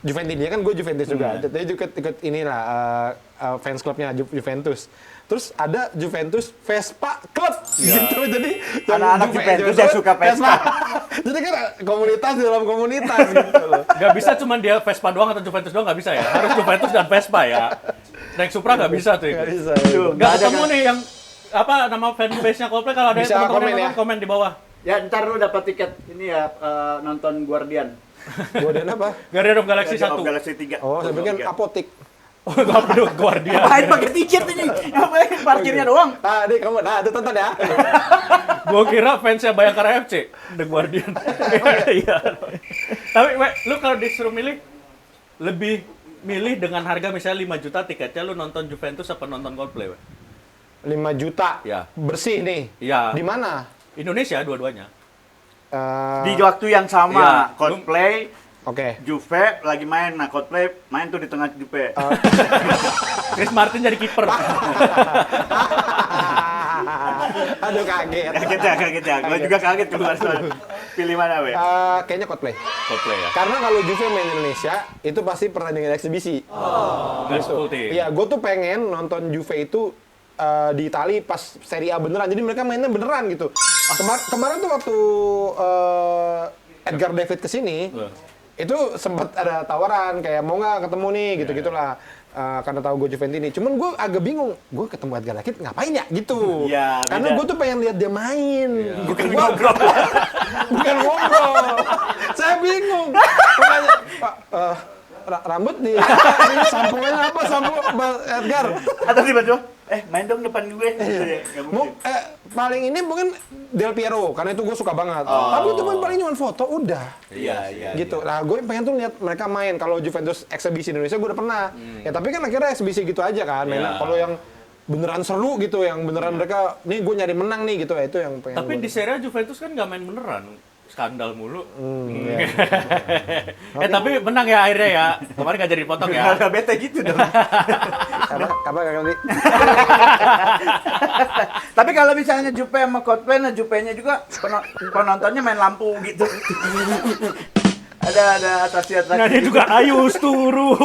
Juventus, dia kan gue Juventus juga. Dia juga ikut inilah fans clubnya Juventus. Terus ada Juventus Vespa Club gitu. Jadi yang Anak-anak Juventus yang suka Vespa. Jadi kan komunitas di dalam komunitas gitu loh. Gak bisa cuma dia Vespa doang atau Juventus doang, gak bisa ya. Harus Juventus dan Vespa ya. Naik Supra gak bisa tuh. Nggak bisa. Tuh, Gak ada ketemu kan? nih yang apa nama fanbase-nya Coldplay, kalau ada Bisa teman-teman komen yang ya. nonton, komen di bawah. Ya ntar lu dapat tiket ini ya nonton Guardian. Guardian apa? Guardian of Galaxy Guardian 1. of Galaxy 3. Oh, saya pikir apotik. Oh, gak perlu Guardian. Ngapain pakai tiket ini? Ngapain parkirnya doang? Nih kamu, itu tonton ya. Gua kira fansnya Bayangkara FC, The Guardian. Iya. Tapi, lu kalau disuruh milih, lebih milih dengan harga misalnya 5 juta tiketnya, lu nonton Juventus apa nonton Coldplay, we? 5 juta. Ya. Bersih nih. Iya. Di mana? Indonesia dua-duanya. Di waktu yang sama, Iya. Coldplay, Oke. Juve lagi main. Nah, Coldplay main tuh di tengah Juve. Chris Martin jadi kiper. Aduh kaget. Kaget ya. Gue juga kaget keluar soal. Pilih mana, we? Kayaknya Coldplay. Coldplay ya. Karena kalau Juve main di Indonesia, itu pasti pertandingan eksibisi. Nggak full team. Iya, gue tuh pengen nonton Juve itu di Itali pas Serie A beneran. Jadi mereka mainnya beneran gitu. Kemarin tuh waktu Edgar David kesini, itu sempat ada tawaran kayak mau nggak ketemu nih gitu-gitulah. Karena tahu gue Juventini. Cuman gue agak bingung, gue ketemu Edgar David ngapain ya gitu. Iya, Karena beda. gue tuh pengen lihat dia main. Gitu. Bukan Gua- ngobrol. Bukan ngobrol. Saya bingung. Makanya, Pak, rambut di samponya apa sampo Bang Edgar? Atau tiba-tiba, main dong depan gue. Gitu ya. Nggak mungkin. Paling ini mungkin Del Piero karena itu gue suka banget. Tapi itu pun paling cuma foto udah. Iya. Gitu. Nah, gue pengen tuh lihat mereka main. Kalau Juventus eksibisi Indonesia gue udah pernah. Ya tapi kan akhirnya eksibisi gitu aja kan. Iya. Kalau yang beneran seru gitu, yang beneran mereka, nih gue nyari menang nih gitu, ya itu yang pengen. Tapi gua. di Serie A Juventus kan nggak main beneran. Skandal mulu. Iya. Tapi menang ya akhirnya ya. Kemarin nggak jadi potong ya. Nggak bete gitu dong. Apa kali? Tapi kalau misalnya Jupe sama Coldplay, nah Jupe-nya juga penontonnya main lampu gitu. ada atraksi-atraksi. Nah dia juga Ayus turu.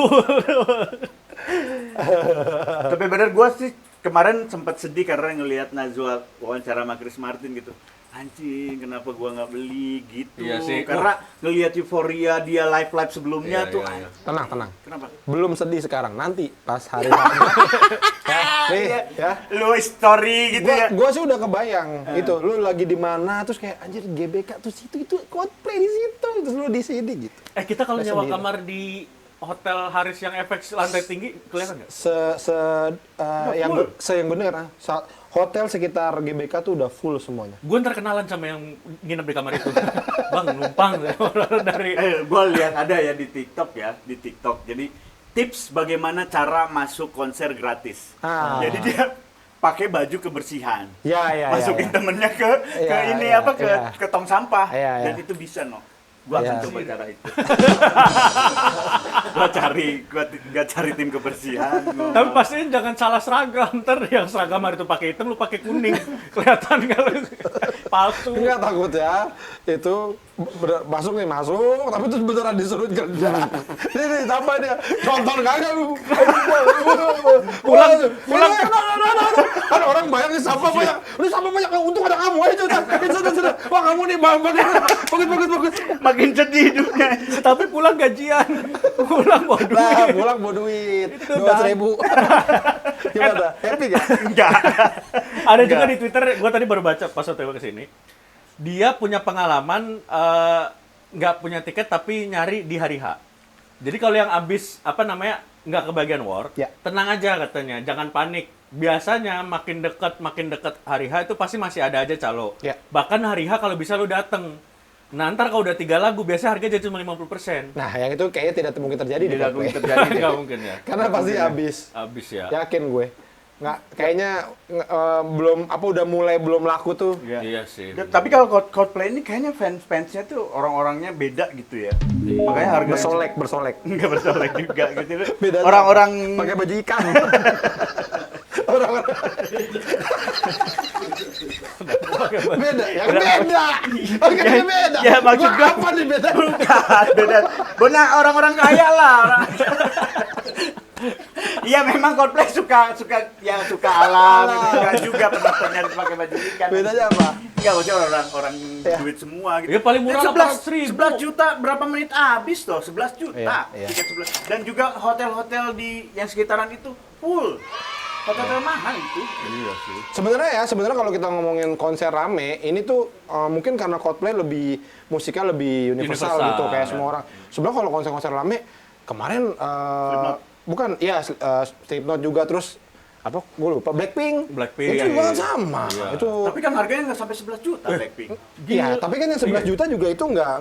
Tapi bener gue sih kemarin sempat sedih karena ngelihat Najwa wawancara sama Chris Martin gitu. Anjing, kenapa gua nggak beli gitu? Iya sih. Karena ngelihat euforia dia live sebelumnya Iya, tuh. iya, iya. Tenang. Kenapa? Belum sedih sekarang, nanti pas hari nih, ya. Lu story gitu ya. Gua sih udah kebayang itu, lu lagi di mana terus kayak anjir GBK terus itu Coldplay di situ, terus lu di sini gitu. Kita kalau Nggak nyewa sendiri. kamar di Hotel Haris yang efek lantai tinggi kelihatan nggak? Yang bener, hotel sekitar GBK tuh udah full semuanya. Gue ntar kenalan sama yang nginep di kamar itu. Bang, numpang dari... Gue lihat ada ya di TikTok. Jadi tips bagaimana cara masuk konser gratis. Jadi dia pakai baju kebersihan. Masukin temennya ke ke tong sampah. Dan itu bisa Gua akan coba cara itu. Gua cari tim kebersihan. Tapi pastiin jangan salah seragam. Ntar yang seragam hari itu pakai hitam, lu pakai kuning. Kelihatan kalau palsu. Enggak takut ya, itu masuk, tapi terus beneran disuruh kerja. Ini apa dia? Nonton kagak lu? Pulang. Kan orang bayang nih sampah banyak. Lu sampah banyak, untung ada kamu aja sudah. Wah kamu nih bagus. Makin sedih hidupnya. Tapi pulang gajian. Pulang bawa duit. Nah, pulang bawa duit. 200.000. Gimana? Happy gak? Enggak. Ada juga di Twitter, gue tadi baru baca pas OTW kesini. Dia punya pengalaman nggak punya tiket tapi nyari di hari H. Jadi kalau yang abis nggak kebagian war, Ya. tenang aja katanya, jangan panik. Biasanya makin dekat hari H itu pasti masih ada aja calo. Ya. Bahkan hari H kalau bisa lu dateng. Nah ntar kalau udah 3 lagu biasa harga jadi cuma 50%. Nah, yang itu kayaknya tidak mungkin terjadi di Tidak Coldplay. mungkin terjadi deh. Nggak mungkin ya. Karena pasti habis. Abis ya. Yakin gue. Nggak, kayaknya belum laku tuh. Iya sih. Tapi kalau Coldplay ini kayaknya fansnya tuh orang-orangnya beda gitu ya. Makanya harga Bersolek. enggak bersolek juga gitu. Beda Orang-orang pakai baju ikan. Orang-orang beda, yang beda. Harganya beda. Ya, maksud Gua gua apa nih beda? bukan beda. Benar orang-orang kaya lah. Iya memang Coldplay suka alam, suka juga penontonnya pakai baju ikan. Bedanya apa? Enggak, maksudnya orang duit semua gitu. Ya, paling murah 11 juta berapa menit habis toh? 11 juta. Iya. Tiket 11. Dan juga hotel-hotel di yang sekitaran itu full. Hotel-hotel mahal itu. Iya sih. Sebenarnya kalau kita ngomongin konser rame, ini tuh mungkin karena Coldplay musiknya lebih universal Universal, gitu kayak ya. semua orang. Sebenarnya kalau konser-konser rame kemarin Slipknot juga, terus apa? Gue lupa, Blackpink. Blackpink, Itu juga iya. sama. Iya. Itu Tapi kan harganya nggak sampai 11 juta Blackpink. iya, tapi kan yang 11 juta juga itu nggak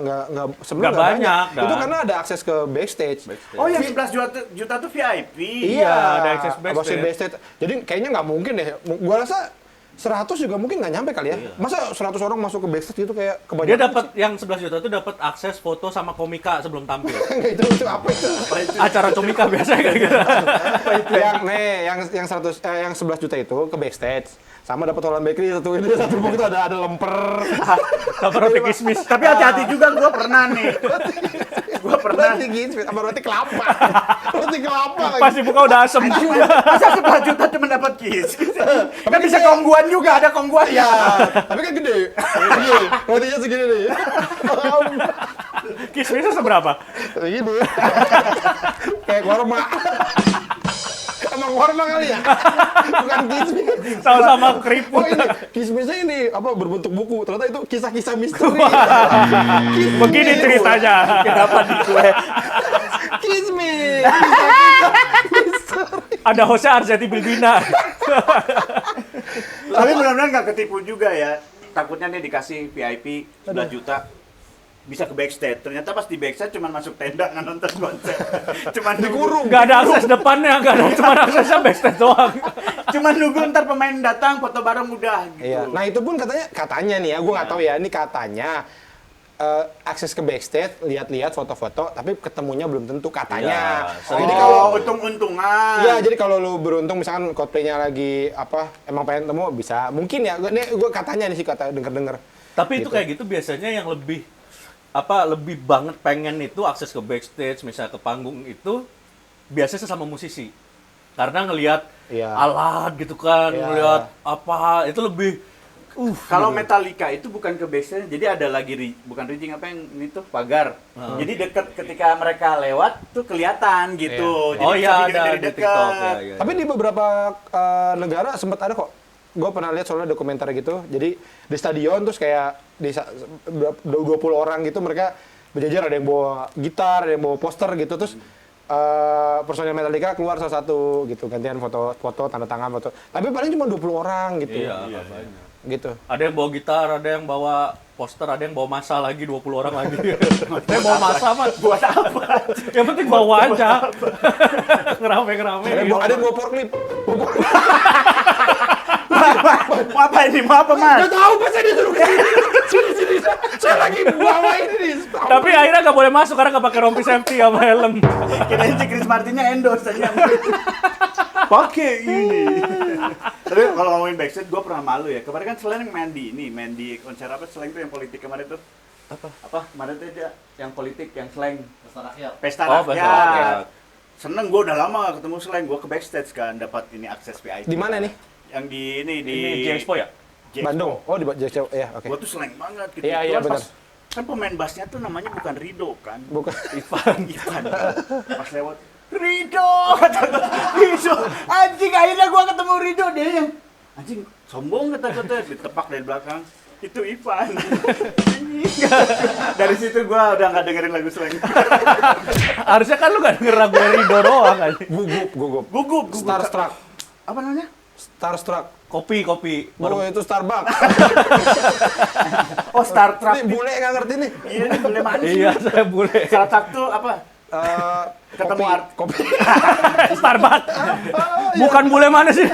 sebenarnya Nggak nggak banyak, kan? Itu karena ada akses ke backstage. Oh yang 11 juta tuh VIP. Iya, ada akses backstage. backstage. Jadi kayaknya nggak mungkin deh. Gua rasa 100 juga mungkin nggak nyampe kali ya. Masa 100 orang masuk ke backstage gitu kayak kebanyakan. Dia dapat yang 11 juta itu dapat akses foto sama komika sebelum tampil. itu apa itu? Acara komika biasa kayak gitu. yang 11 juta itu ke backstage. Sama dapat Holland Bakery satu buku itu ada lemper. Sama roti kismis. Tapi hati-hati juga gue pernah nih. Gue pernah. Roti gitu, sama roti kelapa. Roti kelapa lagi. Pas dibuka udah asem. Masa 11 juta cuma dapat kis? Kan bisa kongguan juga, ada kongguan Ya, ya. tapi kan gede. Gede. Rotinya segini nih. Kismisnya seberapa? Segini. Kayak korma. Emang korma kali ya? Bukan kismis. Sama-sama Oh keriput. ini, kismisnya ini apa berbentuk buku. Ternyata itu kisah-kisah misteri. Begini ceritanya. Kenapa di gue? Kismis. Ada hostnya Arzetti Bilbina. Tapi benar-benar nggak ketipu juga ya. Takutnya nih dikasih VIP 11 juta. Bisa ke backstage. Ternyata pas di backstage cuma masuk tenda nggak nonton konser. Cuma Dikurung. Gak ada akses depannya, gak ada, cuma aksesnya backstage doang. Cuma nunggu ntar pemain datang foto bareng udah gitu. Iya. Nah itu pun katanya nih ya, gue nggak tahu ya. Ini katanya akses ke backstage, lihat-lihat foto-foto, tapi ketemunya belum tentu katanya. Iya, Jadi kalau untung-untungan. Iya, jadi kalau lu beruntung misalkan Coldplay-nya lagi emang pengen temu bisa. Mungkin ya, gue katanya nih sih denger-denger. Tapi Gitu. itu kayak gitu biasanya yang lebih banget pengen itu akses ke backstage, misalnya ke panggung itu biasanya sesama musisi. Karena ngelihat Iya. alat gitu kan, Iya. ngelihat apa, itu lebih Kalau gitu. Metallica itu bukan ke backstage, jadi ada lagi bukan rigging apa yang itu pagar. Jadi deket ketika mereka lewat tuh kelihatan gitu. Jadi Oh bisa iya, videoin ada dari di dekat. TikTok ya, ya. Tapi di beberapa negara sempat ada kok. Gue pernah lihat soalnya dokumenter gitu. Jadi di stadion terus kayak di 20 orang gitu mereka berjajar, ada yang bawa gitar, ada yang bawa poster gitu, terus personil Metallica keluar salah satu gitu, gantian foto tanda tangan foto. Tapi paling cuma 20 orang gitu. Iya, nggak banyak. Gitu. Ada yang bawa gitar, ada yang bawa poster, ada yang bawa masa lagi, 20 orang lagi. Saya bawa masa, Mas. Buat apa? Yang penting bawa aja. Ngerame-ngerame. Ada yang bawa forklift. Mau apa ini? Mau apa, Mas? Nggak tahu pas saya disuruh ke sini. Saya lagi bawa ini nih. Tapi akhirnya nggak boleh masuk karena nggak pakai rompi safety sama helm. Kirain si Chris Martinnya endorse aja. Pakai ini. Tapi kalau ngomongin backstage, gue pernah malu ya. Kemarin kan Slang main di konser apa? Slang tuh yang politik kemarin tuh. Apa? Kemarin tuh dia yang politik, yang Slang. Pesta Oh, Rakyat. Pesta Rakyat. Seneng, gue udah lama gak ketemu Slang. Gue ke backstage kan, dapat ini akses VIP. Di mana nih? Yang di Ini J-Expo ya? J-Expo. Bandung. Oh, di Jaksel. Ya, oke. Gue tuh Slang banget gitu. Iya, iya, Terus benar. kan pemain bassnya tuh namanya bukan Rido kan. Bukan. Ivan. Pas lewat, Rido! Kata gue, Anjing, akhirnya gua ketemu Rido, dia yang anjing sombong kata-kata ditepak dari belakang. Itu Ivan. Dari situ gua udah nggak dengerin lagu slang. Harusnya kan lu gak denger lagu Rido doang kan. Gugup. Starstruck. Apa namanya? Starstruck. Kopi. Oh, itu Starbucks. Oh, Star Trek. Ini bule nggak ngerti nih. Iya, ini boleh mana sih? Iya, saya bule. Salah satu apa? Ketemu art. kopi. Starbucks. Bukan bule mana sih?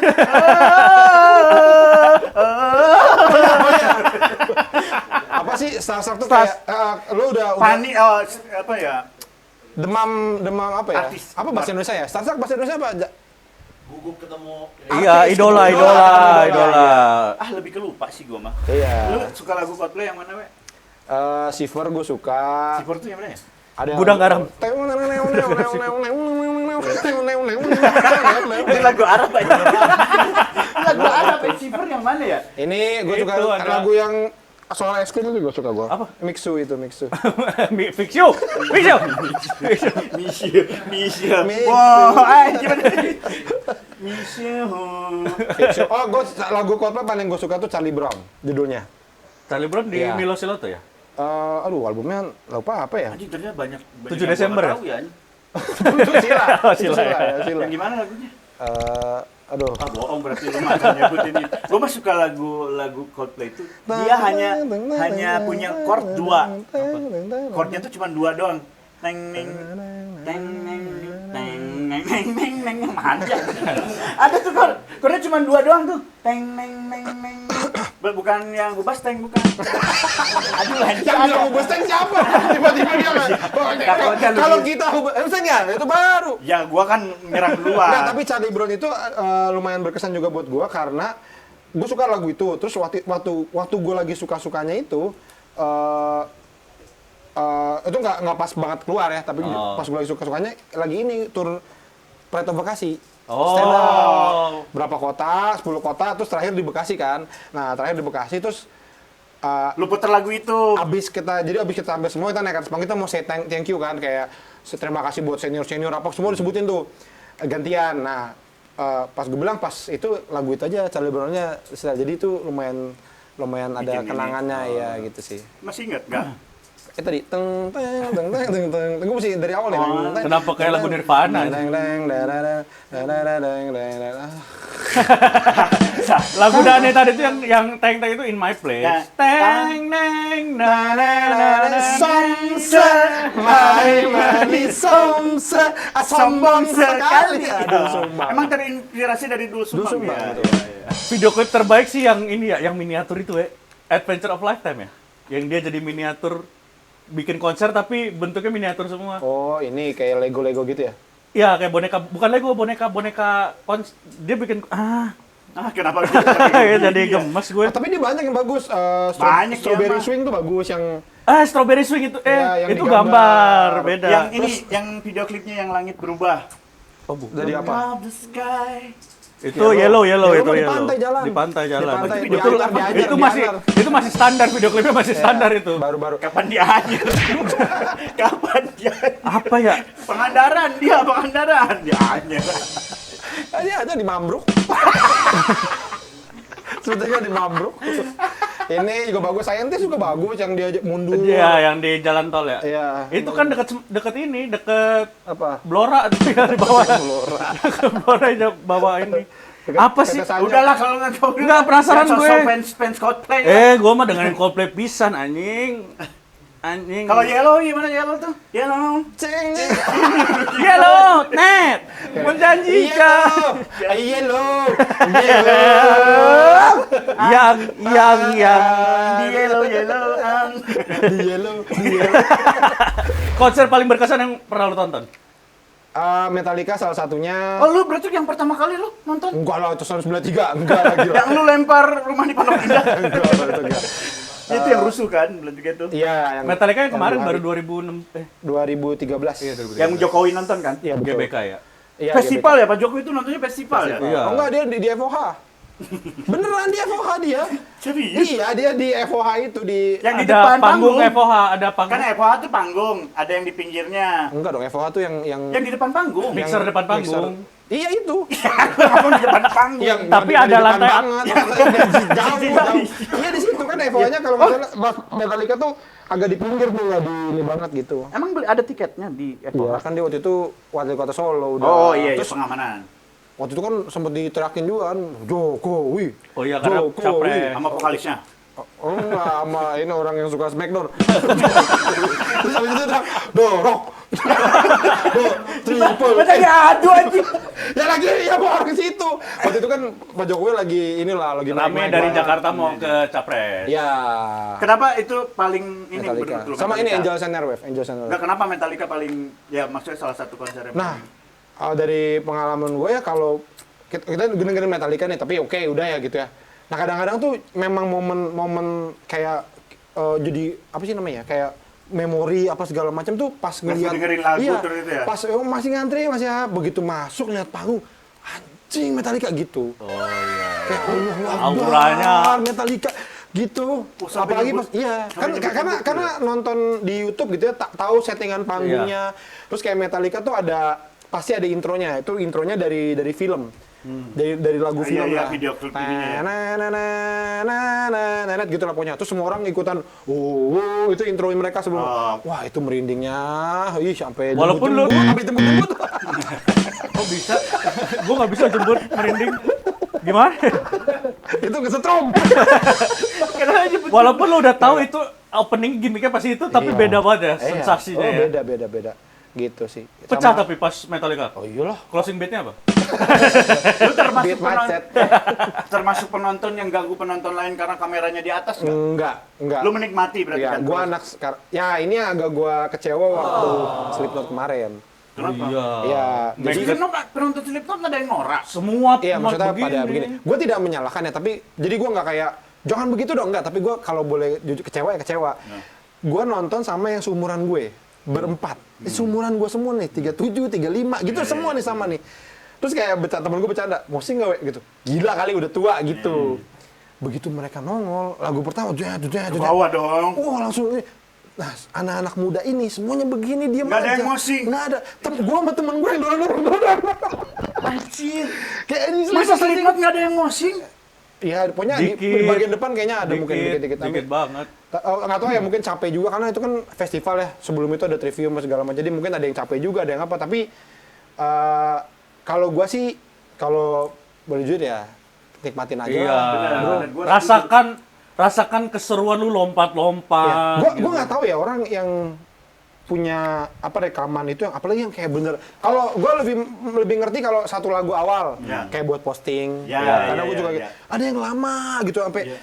Apa sih Starstruck tuh kayak lu udah Panik, apa ya? demam apa ya? Artis. Apa bahasa Indonesia ya? Starstruck bahasa Indonesia apa? Gugup ketemu Iya, Artis, idola. Ah, lebih kelupa sih gua mah. Iya. Lu suka lagu Coldplay yang mana, we? Shiver gue suka. Sipur tuh yang mana ya? Ada Gudang Garam. Ini lagu Arab aja. Lagu Arab, Sipur yang mana ya? Ini gue suka Itu ada- lagu yang soal es krim itu juga suka gue. Apa? Mixu itu, Mixu. Fix you. Misha. Wah, gimana? Misha. Mixu. Oh, gue lagu Coldplay paling gue suka tuh Charlie Brown judulnya. Charlie Brown di Iya. Milo Siloto ya? Aduh, albumnya lupa apa ya? Anjing ternyata banyak 7 yang gua Desember nggak ya? tahu ya. Itu Sila. Oh, Itu Sila ya. Sila. Yang gimana lagunya? Aduh. Ah, bohong berarti lu macam nyebutin ini. Gua mah suka lagu Coldplay itu. Dia hanya punya chord 2. Chordnya tuh cuma 2 doang. Teng neng teng neng teng neng neng neng neng manja. Ada tuh chordnya cuma 2 doang tuh. Teng neng neng neng. Bukan yang Hubas Teng, bukan. Aduh, Yang bilang Hubesteng siapa? Tiba-tiba dia Takutnya lu kalau gitu. kita Hubesteng ya, itu baru. Ya, gua kan nyerang Nah, duluan. tapi Charlie Brown itu lumayan berkesan juga buat gua karena gue suka lagu itu. Terus waktu gue lagi suka-sukanya itu itu nggak pas banget keluar ya, tapi pas gue lagi suka-sukanya lagi ini tur Pride of Bekasi. Stand up. Berapa kota? 10 kota, terus terakhir di Bekasi kan. Nah, terakhir di Bekasi terus Lu puter lagu itu. abis kita sampai semua kita naik atas panggung, kita mau say thank you kan, kayak terima kasih buat senior apa semua disebutin tuh gantian. Nah, pas gue bilang pas itu lagu itu aja Charlie Brown-nya, jadi itu lumayan ada Bikin kenangannya ini. ya gitu sih. Masih inget nggak? Tadi gue mesti dari awal ya. Kenapa kayak lagu Nirvana? Lagu Dane tadi itu yang teng itu In My Place. Ya. Teng neng na na na na. Somse, my money somse, sombong sekali. Aduh, sumpah. Emang terinspirasi dari Dul Dul Sumbang Sumbang, ya? betul. Video klip terbaik sih yang ini ya, yang miniatur itu ya. Adventure of Lifetime ya. Yang dia jadi miniatur bikin konser tapi bentuknya miniatur semua. Oh, ini kayak Lego gitu ya? Iya, kayak boneka, bukan Lego, boneka dia bikin Kenapa gitu? ya, jadi gemes gue. Tapi dia banyak yang bagus. Banyak, Strawberry iya, Mas. Swing tuh bagus yang Strawberry Swing itu Ya, yang itu digambar. gambar beda. Yang ini, yang video klipnya yang langit berubah. dari apa? Of the sky. Itu yellow Yellow itu mah di yellow. pantai jalan. Di pantai jalan. Di pantai, itu diantar, diajar, itu masih standar, video klipnya masih standar itu. Baru-baru. Kapan dia hadir? Kapan dia? Apa ya? Pengandaran dia hanya. Dia aja di Mambruk. Sebetulnya di Mambruk. Ini juga bagus, Saintis juga bagus yang dia mundur. Iya, yang di jalan tol ya. Iya. Itu kan deket ini, deket Apa? Blora tuh ya di bawah. Blora. Blora aja bawa ini. Apa sih? Tetesannya. Udahlah kalau nggak tahu. Nggak, penasaran gue. Fans Coldplay. Gua mah dengerin Coldplay pisan anjing. Anjing. Kalau Yellow gimana Yellow tuh? Yellow. Ceng. Yellow, net, menjanjikan. Yellow. Yang Di Yellow. Di yellow. konser paling berkesan yang pernah lu tonton? Metallica salah satunya. Oh, lu berarti yang pertama kali lu nonton? Enggak lah, itu 1993. Enggak lah, gila. Yang lu lempar rumah di Pondok Indah. Enggak lah, itu enggak. Itu yang rusuh kan, belum juga tuh. Iya, yang Metallica yang kemarin dua baru hari. 2006 2013. Iya, 2013. Yang Jokowi nonton kan? Iya, betul. GBK ya. Iya, Festival ya, Pak Jokowi itu nontonnya festival ya? Iya. Oh enggak, dia di FOH. Beneran di FOH dia. Serius? Iya, dia di FOH itu di Yang di Ada depan panggung panggung. FOH, ada panggung. Kan FOH tuh panggung, ada yang di pinggirnya. enggak dong, FOH tuh yang Yang di depan panggung. Mixer depan panggung. Iya itu. Panggung di depan panggung. Yang Tapi di ada depan lantai banget. Jauh. Iya di situ kan FOH-nya kalau nggak salah Metallica tuh agak di pinggir tuh, nggak di ini banget gitu. Emang ada tiketnya di Iya, FOH? kan dia waktu itu wali kota Solo udah. Oh iya, Terus pengamanan. waktu itu kan sempet diteriakin juga kan, Jokowi. Oh iya, karena Jokowi. capres. Sama vokalisnya. Oh enggak, sama ini orang yang suka Smackdown. Terus habis itu teriak, dorok. Triple. Katanya adu aja. Ya lagi ya gua orang ke situ. Waktu itu kan Pak Jokowi lagi inilah lagi Rame naik-naik dari banget. Jakarta mau ke Capres. Ya. Kenapa itu paling ini Metallica. menurut lu Sama ini Metallica? Angels and Airwaves, Angels and Nggak, Airwaves. kenapa Metallica paling, ya maksudnya salah satu konser yang Nah, paling- dari pengalaman gue ya kalau kita dengerin Metallica nih, tapi oke udah ya gitu ya. Nah kadang-kadang tuh memang momen-momen kayak jadi apa sih namanya kayak memori apa segala macam tuh pas ngeliat dengerin lagu iya, terus itu ya? pas masih ngantri masih begitu masuk lihat panggung anjing Metallica gitu. Oh iya. Kayak Allah Auranya. Metallica gitu. Oh, sampai Apalagi nyebut- pas iya kan sampai nyebut karena gitu karena nonton di YouTube gitu ya tahu settingan panggungnya. Terus kayak Metallica tuh ada pasti ada intronya. Itu intronya dari film. Dari lagu Iya, film iya, lah. video klip ininya ya. Gitu lah pokoknya. Terus semua orang ikutan, itu intro mereka sebelum. Oh. Wah, itu merindingnya. Ih, sampai Walaupun lu- sampai jemput-jemput. Kok bisa? Gue nggak bisa jemput merinding. Gimana? Itu kesetrum. Walaupun lu udah tahu itu opening gimmicknya pasti itu, tapi Iya. beda banget ya Iya. sensasinya Oh, ya. beda. Gitu sih. Pecah Sama- tapi pas Metallica. Oh iyalah. Closing beat-nya apa? Lu termasuk Beat macet. termasuk penonton yang ganggu penonton lain karena kameranya di atas nggak? Enggak. Lu menikmati berarti Ya, kan? gua terus? anak ya ini agak gua kecewa waktu Slipknot kemarin. Kenapa? Iya. Iya, Jadi jadi Slipknot, penonton Slipknot ada yang norak. Semua iya maksudnya begini. pada begini. Gua tidak menyalahkan ya, tapi jadi gua nggak kayak jangan begitu dong enggak, tapi gua kalau boleh jujur kecewa ya kecewa. Gua nonton sama yang seumuran gue, berempat. Seumuran gua semua nih, 37, 35 gitu semua nih sama nih. Terus kayak temen gue bercanda, mosing nggak we gitu. Gila kali udah tua gitu. Begitu mereka nongol, lagu pertama Ke bawah dong. Oh langsung ini. Nah, anak-anak muda ini semuanya begini diam Nggak aja. ada yang mosing. Nggak ada. Gua sama temen gue yang dorong. Anjir. Kayak ini Masa Slipknot nggak ada yang mosing? Ya, pokoknya di Dikit. bagian depan kayaknya ada mungkin dikit-dikit. Dikit banget. Nggak tahu ya, mungkin capek juga karena itu kan festival ya. Sebelum itu ada trivium segala macam. Jadi mungkin ada yang capek juga, ada yang apa. Tapi kalau gua sih, kalau boleh jujur ya, nikmatin aja Iya. lah. Benar. Gua Rasakan keseruan lu lompat-lompat. Gua gitu. nggak tahu ya orang yang punya apa rekaman itu yang apalagi yang kayak bener. Kalau gua lebih ngerti kalau satu lagu awal Ya. kayak buat posting. Ya, Karena ya, gua ya, juga ya. gitu. Ada yang lama gitu sampai. Ya.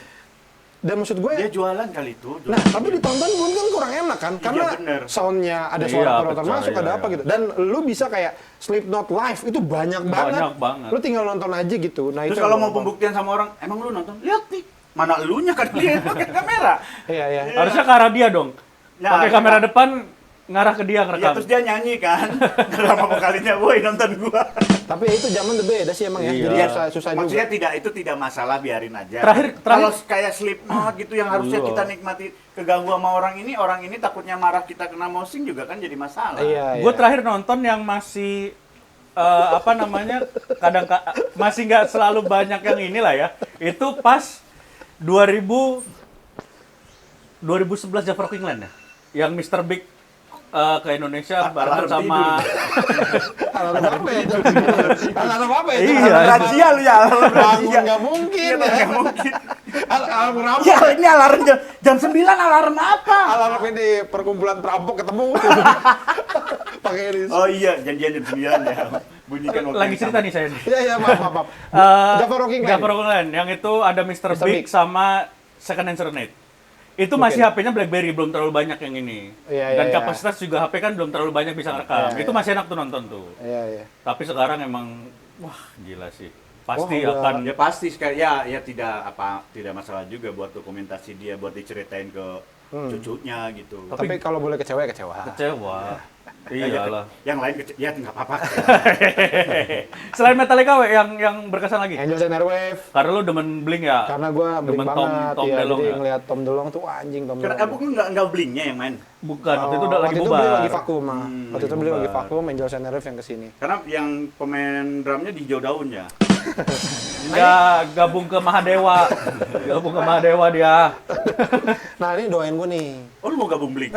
Dan maksud gue, Dia jualan kali itu. nah tapi ditonton pun kan kurang enak kan, karena bener. soundnya ada Iya, suara penonton betul, masuk, iya, ada apa iya. gitu. Dan lu bisa kayak Slipknot live itu banyak banget. Banyak banget. Lu tinggal nonton aja gitu. Nah Terus itu kalau yang mau gua- pembuktian sama orang, emang lu nonton? Lihat nih. Mana elunya kan dia pakai kamera. Iya iya. Harusnya ke arah dia dong. Ya, Pakai ya. kamera depan ngarah ke dia Ya ngerekam. terus dia nyanyi kan. Drama vokalinya, woi nonton gua. Tapi itu zaman udah beda sih emang ya. Iya. Jadi Ya, susah maksudnya juga. itu tidak masalah, biarin aja. Terakhir- Kalau kayak Slipknot gitu yang harusnya Iya. kita nikmati, keganggu sama orang ini takutnya marah kita kena mosing juga kan jadi masalah. Iya. Gue iya. terakhir nonton yang masih apa namanya masih nggak selalu banyak yang inilah ya. Itu pas 2011 Java Rocking Land ya, yang Mr. Big ke Indonesia bareng alarm sama Alarm apa ya itu? Alarm apa ya itu? Iya. Alarm Razia lu ya, alarm bangun razia. nggak mungkin. Iya, nggak mungkin. Alarm rampok. Ya ini alarm jam 9 alarm apa? Alarm ini perkumpulan perampok ketemu. Pakai ini. Oh iya, janjian jam 9 ya. Bunyikan waktu lagi yang cerita sama. nih saya nih. Iya iya maaf. Java Rocking Man. Java Rocking Land, yang itu ada Mr. Mr. Big Big. sama Second and Serenade. Itu masih HP-nya BlackBerry, belum terlalu banyak yang ini. Iya, Dan iya, kapasitas juga HP kan belum terlalu banyak bisa ngerekam. Iya, Itu iya. masih enak tuh nonton tuh. Iya iya. Tapi sekarang emang wah gila sih. Pasti Wah, udah. akan Ya pasti sekali, ya tidak masalah juga buat dokumentasi dia, buat diceritain ke cucunya gitu. Tapi kalau boleh kecewa ya kecewa. kecewa. Ya, Iyalah. yang lain ya nggak apa-apa. Selain Metallica, we, yang berkesan lagi. Angels and Airwave. Karena lu demen Blink ya. Karena gue bling Demen banget Tom ya, DeLonge jadi ya? ngeliat Tom DeLonge tuh wah, anjing Tom Karena DeLonge. bukan nggak blingnya yang main. Bukan, waktu itu udah lagi waktu itu bubar. beli lagi vakum mah. Waktu itu beli lagi bubar. vakum, Angels and Airwave yang kesini. Karena yang pemain drumnya di hijau daun ya. Enggak, gabung ke Mahadewa. Gabung ke Mahadewa dia. Nah ini doain gue nih. Oh lu mau gabung Blink?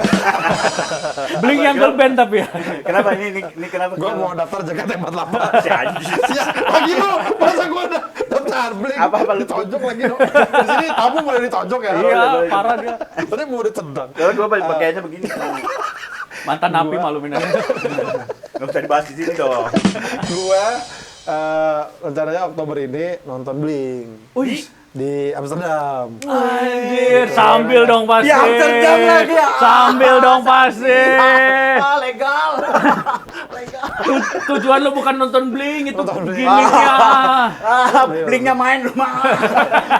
Blink yang girl band tapi ya. Kenapa ini kenapa? Gue mau daftar JKT48. si anjing. Ya, lagi lu, masa gue daftar beli Apa lu? ditonjok lagi lu. Di sini tamu boleh ditonjok ya. Iya, parah dia. Tadi mau ditendang. Kalau gua pakaiannya begini. Mantan napi malumin aja. Enggak usah dibahas di sini dong. Gue rencananya Oktober ini nonton Blink Wih, di Amsterdam. anjir, sambil dong pasti. Di Amsterdam lagi ya? Sambil dong pasti. Legal. Tujuan lu bukan nonton Blink, itu Nonton Blink. gimmicknya. Blinknya main rumah.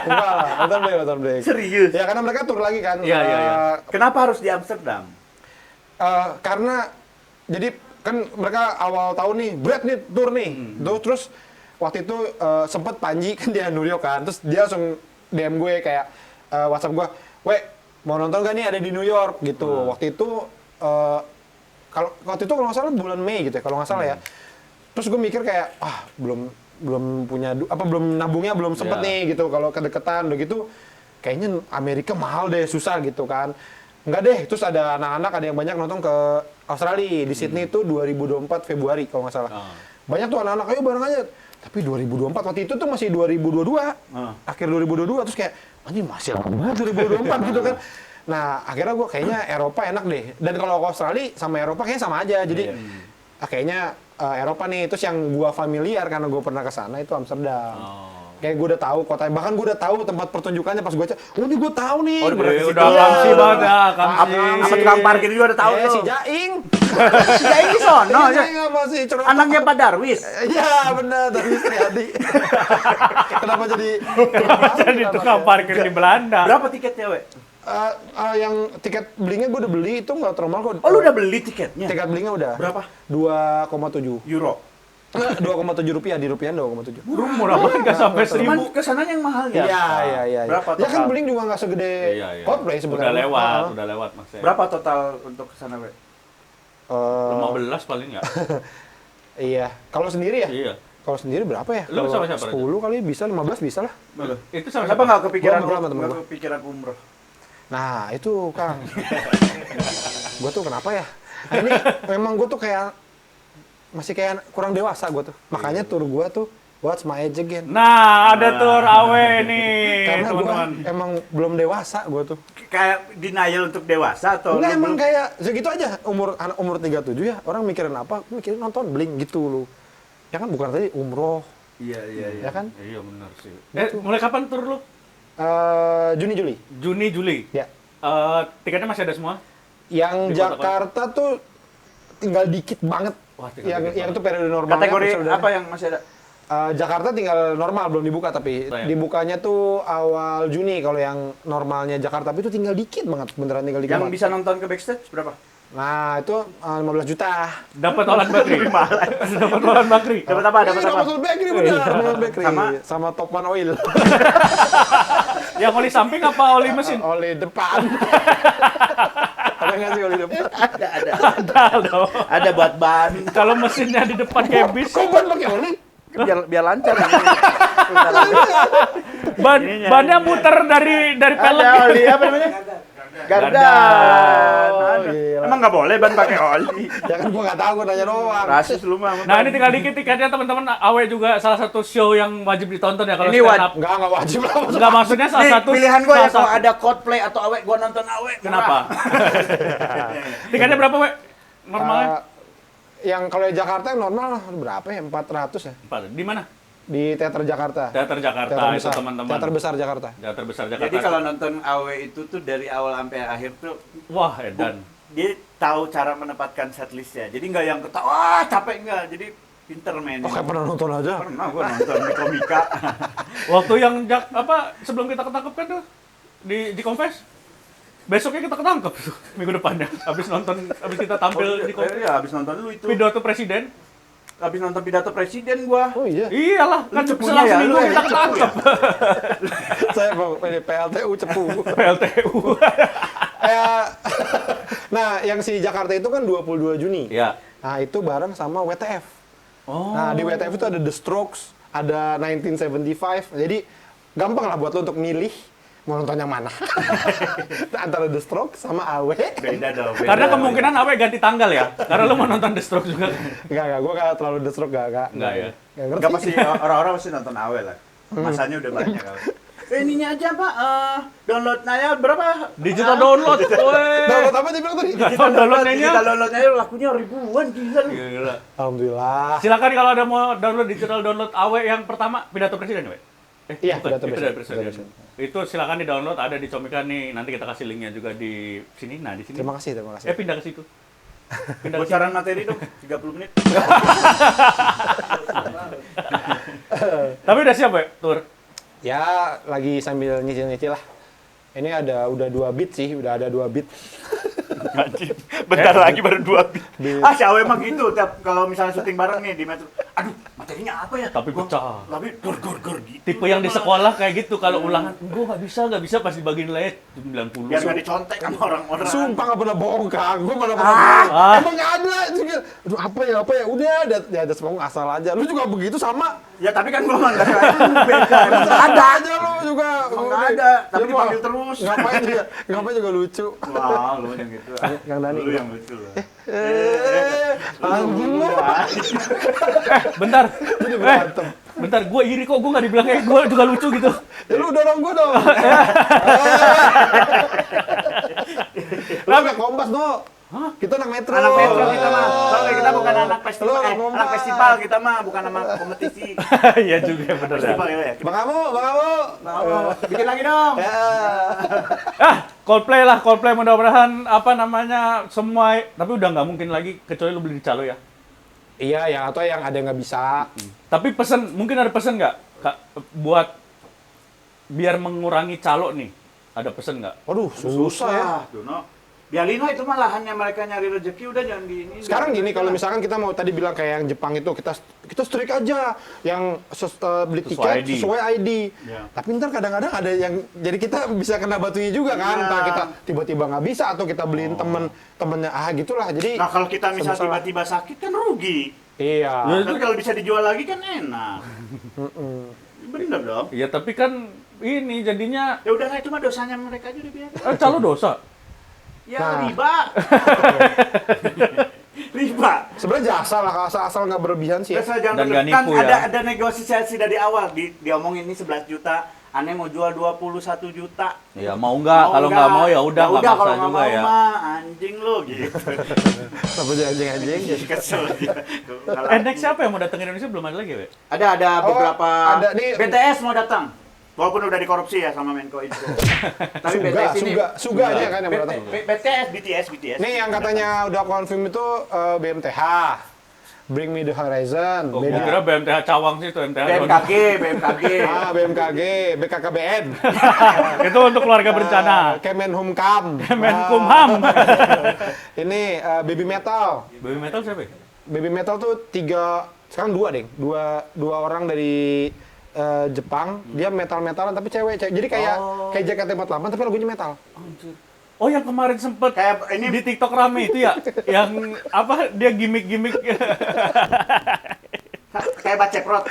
Enggak lah, nonton Blink. Serius? Ya karena mereka tur lagi kan. Iya, iya, iya. Kenapa harus di Amsterdam? Karena jadi kan mereka awal tahun nih, Brad nih tur nih. Terus waktu itu sempet Panji kan dia New York kan, terus dia langsung DM gue kayak WhatsApp gue, "Weh, mau nonton gak nih ada di New York?" gitu. Waktu itu kalau nggak salah bulan Mei gitu ya, kalau nggak salah ya. Terus gue mikir kayak belum punya belum nabungnya belum sempet Iya. nih gitu. Kalau kedeketan udah gitu kayaknya Amerika mahal deh, susah gitu kan. Enggak deh, terus ada anak-anak, ada yang banyak nonton ke Australia, di Sydney itu 2024 Februari kalau nggak salah. Banyak tuh anak-anak, ayo bareng aja. Tapi 2024, waktu itu tuh masih 2022, akhir 2022, terus kayak, anjing masih lama banget 2024 gitu kan. Nah, akhirnya gue kayaknya Eropa enak deh. Dan kalau ke Australia sama Eropa kayaknya sama aja, jadi kayaknya Eropa nih. Terus yang gue familiar karena gue pernah ke sana itu Amsterdam. Kayak gue udah tahu kotanya, bahkan gue udah tahu tempat pertunjukannya pas gue cek. Oh ini gue tahu nih. Oh, Udah kamsi banget ya, kamsi. Apa tukang parkir juga udah tahu tuh. Si Jaing. Si Jaing di sono. Si Jaing apa sih? Anaknya Pak Darwis. Iya benar, dari Istri Adi. Kenapa jadi? Jadi tukang parkir di Belanda. Berapa tiketnya, we? Yang tiket belinya gue udah beli itu nggak terlalu mahal kok. Oh, lu udah beli tiketnya? Tiket belinya udah. Berapa? 2,7. Euro. 2,7 rupiah, di rupiah 2,7. Murah banget, nggak sampai 1.000. Cuman kesananya yang mahal ya? Iya. Berapa Ya kan total? beli juga nggak segede Iya. Coldplay sebenarnya. Udah lewat maksudnya. Berapa total untuk kesana, we? 15 paling ya? Iya. Kalau sendiri ya? Iya. Kalau sendiri berapa ya? Lu sama siapa, 10 kali bisa, 15 bisa lah. Itu sama Kenapa nggak kepikiran Gua sama temen nggak gua. kepikiran umroh? Nah itu Kang. Gue tuh kenapa ya? Nah, ini memang gue tuh kayak masih kayak kurang dewasa gue tuh. Makanya tur gue tuh What's My Age Again. Nah, ada tur awe nih, Karena gue teman-teman. emang belum dewasa gue tuh. Kayak denial untuk dewasa atau Enggak lu emang belum- kayak segitu aja umur 37 ya orang mikirin apa? Mikirin nonton Blink gitu lu. Ya kan bukan tadi umroh, Iya. ya kan? Iya benar sih. Mulai kapan tur lu? Juni Juli. Juni, Juli. Ya. Tiketnya masih ada semua? Yang Di kota Jakarta tuh tinggal dikit banget. Wah, tinggal dikit Yang banget. tuh periode normalnya. kategori episode- apa yang masih ada? Jakarta tinggal normal belum dibuka tapi Sayang. dibukanya tuh awal Juni kalau yang normalnya Jakarta itu tinggal dikit banget beneran tinggal dikit Yang banget. bisa nonton ke backstage berapa? Nah itu 15 juta. Dapat Olan Bakri. Dapat Olan Bakri. Dapat apa? Dapat apa? Dapat bakery bener, dapat bakery. Sama? Sama Top One Oil. Yang oli samping apa oli mesin? Oli depan. Ada nggak sih oli depan? Ada. Ada dong. Ada buat ban. Kalau mesinnya di depan kayak bis, Kok ban pakai oli? Biar lancar. bannya muter dari pelek. Ada oli apa namanya? Gardan. Oh, gila. Emang nggak boleh ban pakai oli. Ya kan gua nggak tahu, gua nanya doang. Rasis lu mah. Nah, ini tinggal dikit tiketnya teman-teman. Awe juga salah satu show yang wajib ditonton ya kalau Ini stand up. Nggak wajib lah. Enggak maksudnya salah Nih, satu pilihan gua ya salah kalau satu- ada Coldplay atau Awe, gua nonton Awe. Kenapa? Tiketnya berapa, We? Normalnya? Yang kalau di Jakarta yang normal berapa ya? 400 ya? Di mana? Di Teater Jakarta. Teater Jakarta Teater itu besar. teman-teman. Teater besar Jakarta. Teater besar Jakarta. Jadi kalau nonton Awe itu tuh dari awal sampai akhir tuh wah, edan. dia tahu cara menempatkan setlistnya. Jadi nggak yang ketawa capek nggak. Jadi pinter main. Oh, kayak pernah nonton aja. Pernah gua nonton di Komika. Waktu yang sebelum kita ketangkep kan tuh di Confess. Besoknya kita ketangkep tuh minggu depannya. Habis kita tampil di Confess. Iya, habis nonton lu itu. Pidato presiden. habis nonton pidato presiden gua. Oh iya. Iyalah, kan Lu cepunya selang ya, seminggu lu ya, kita cepu ketangkep. Saya mau ini PLTU cepu. PLTU. Nah, yang si Jakarta itu kan 22 Juni. Ya. Nah, itu bareng sama WTF. Oh. Nah, di WTF itu ada The Strokes, ada 1975. Jadi gampang lah buat lo untuk milih mau nonton yang mana. Antara The Strokes sama AW. Beda dong. beda. Karena kemungkinan Awe ganti tanggal ya. Karena lu mau nonton The Stroke juga. Enggak, gue gak terlalu The Strokes, enggak Enggak ya? Nggak ngerti. Enggak pasti orang-orang pasti nonton Awel lah. Masanya udah banyak kali. Ininya aja Pak, downloadnya berapa? Digital download. Woi. Download apa dia bilang tadi? Downloadnya. Digital downloadnya lakunya ribuan gila lu. Gila. Alhamdulillah. Silakan kalau ada mau download digital download Awe yang pertama pidato presiden, We. Iya, bukan. pidato Itu presiden. dari presiden. Itu silakan di-download, ada di Comikan nih. Nanti kita kasih linknya juga di sini. Nah, di sini. Terima kasih. Pindah ke situ. Pindah ke situ. Bocoran materi dong, 30 menit. Tapi udah siap, We? Tur. Ya, lagi sambil nyicil-nyicil lah. Ini udah 2 bit sih, udah ada 2 bit. Anjing, bentar lagi baru 2 bit. Ah, si Awe emang gitu, tiap kalau misalnya syuting bareng nih di Metro. Aduh, materinya apa ya? Tapi pecah. Tapi gor gitu. Tipe yang di sekolah kayak gitu, kalau ulangan, gue nggak bisa pas dibagiin nilai 90. Biar nggak dicontek sama orang-orang. Sumpah gak pernah bohong, Kang. Gue mana pernah bohong. Ah. Emang gak ada. Aduh, apa ya? Udah, di atas panggung asal aja. Lu juga begitu sama. Ya tapi kan gua nggak beda. Emang nggak Ada ada. aja lu juga. Emang nggak ada, tapi Ya, dipanggil Pak. terus. Ngapain juga lucu. Wah, lu yang gitu. Yang Dani. Lu yang lucu lah. Alhamdulillah. Bentar. Jadi berantem. Bentar, gue iri kok, gue nggak dibilang kayak gue juga lucu gitu. Ya lu dorong gue dong. Lu anak Kompas, no. Kita anak Metro. Anak Metro kita mah. Soalnya kita bukan anak Lu festival, anak anak Kompas. festival kita mah, bukan anak kompetisi. Iya juga, bener ya. Festival ya. Bang Kamu. Bikin lagi dong. Coldplay mudah-mudahan apa namanya semua, tapi udah nggak mungkin lagi kecuali lu beli di calo ya. Iya, yang atau yang ada yang nggak bisa. Tapi mungkin ada pesan nggak Kak, buat biar mengurangi calo nih? Ada pesan nggak? Waduh, susah ya. Dono. Biarin lah itu mah lahannya mereka nyari rezeki, udah jangan di ini. Sekarang gini, kalau misalkan kita mau tadi bilang kayak yang Jepang itu, kita strik aja yang beli Sesuai tiket ID. sesuai ID. Ya. Tapi ntar kadang-kadang ada yang jadi kita bisa kena batunya juga kan. Ya. Entah kita tiba-tiba nggak bisa atau kita beliin temennya gitulah. Jadi Nah kalau kita misal serba salah. tiba-tiba sakit kan rugi. Iya. Ya, Tapi kalau bisa dijual lagi kan enak. Bener dong. Iya, tapi kan ini jadinya Ya udah itu mah dosanya mereka aja udah biar. calo dosa. Ya Nah. riba. Riba. Sebenarnya jasa lah, asal nggak berlebihan sih ya. Biasa jangan Dan nggak kan nipu ya. ada negosiasi dari awal diomongin ini 11 juta. Aneh mau jual 21 juta. Ya mau nggak, kalau nggak mau ya udah nggak kalau maksa nggak juga mau ya. mah anjing lu gitu. Apa anjing-anjing? Jadi kesel dia. Next siapa yang mau datang ke Indonesia belum ada lagi, We? Ada Oh, beberapa ada nih. BTS mau datang. Walaupun udah dikorupsi ya sama Menko Info. Tapi BTS ini Suga aja kan yang mau datang. BTS. Nih yang katanya udah confirm itu BMTH. Bring Me The Horizon. Oh, gua kira BMTH Cawang sih itu MTH. BMKG. BMKG, BKKBN. Itu untuk keluarga berencana. Kemenhumkam. Kemenkumham. Ini Baby Metal. Baby Metal siapa ya? Baby Metal tuh sekarang 2 deh. Dua orang dari Jepang. Dia metal-metalan tapi cewek. Jadi kayak JKT48 tapi lagunya metal. Oh, yang kemarin sempet Kayak ini di TikTok rame itu ya? Yang apa, dia gimmick-gimmick. kayak baceprot.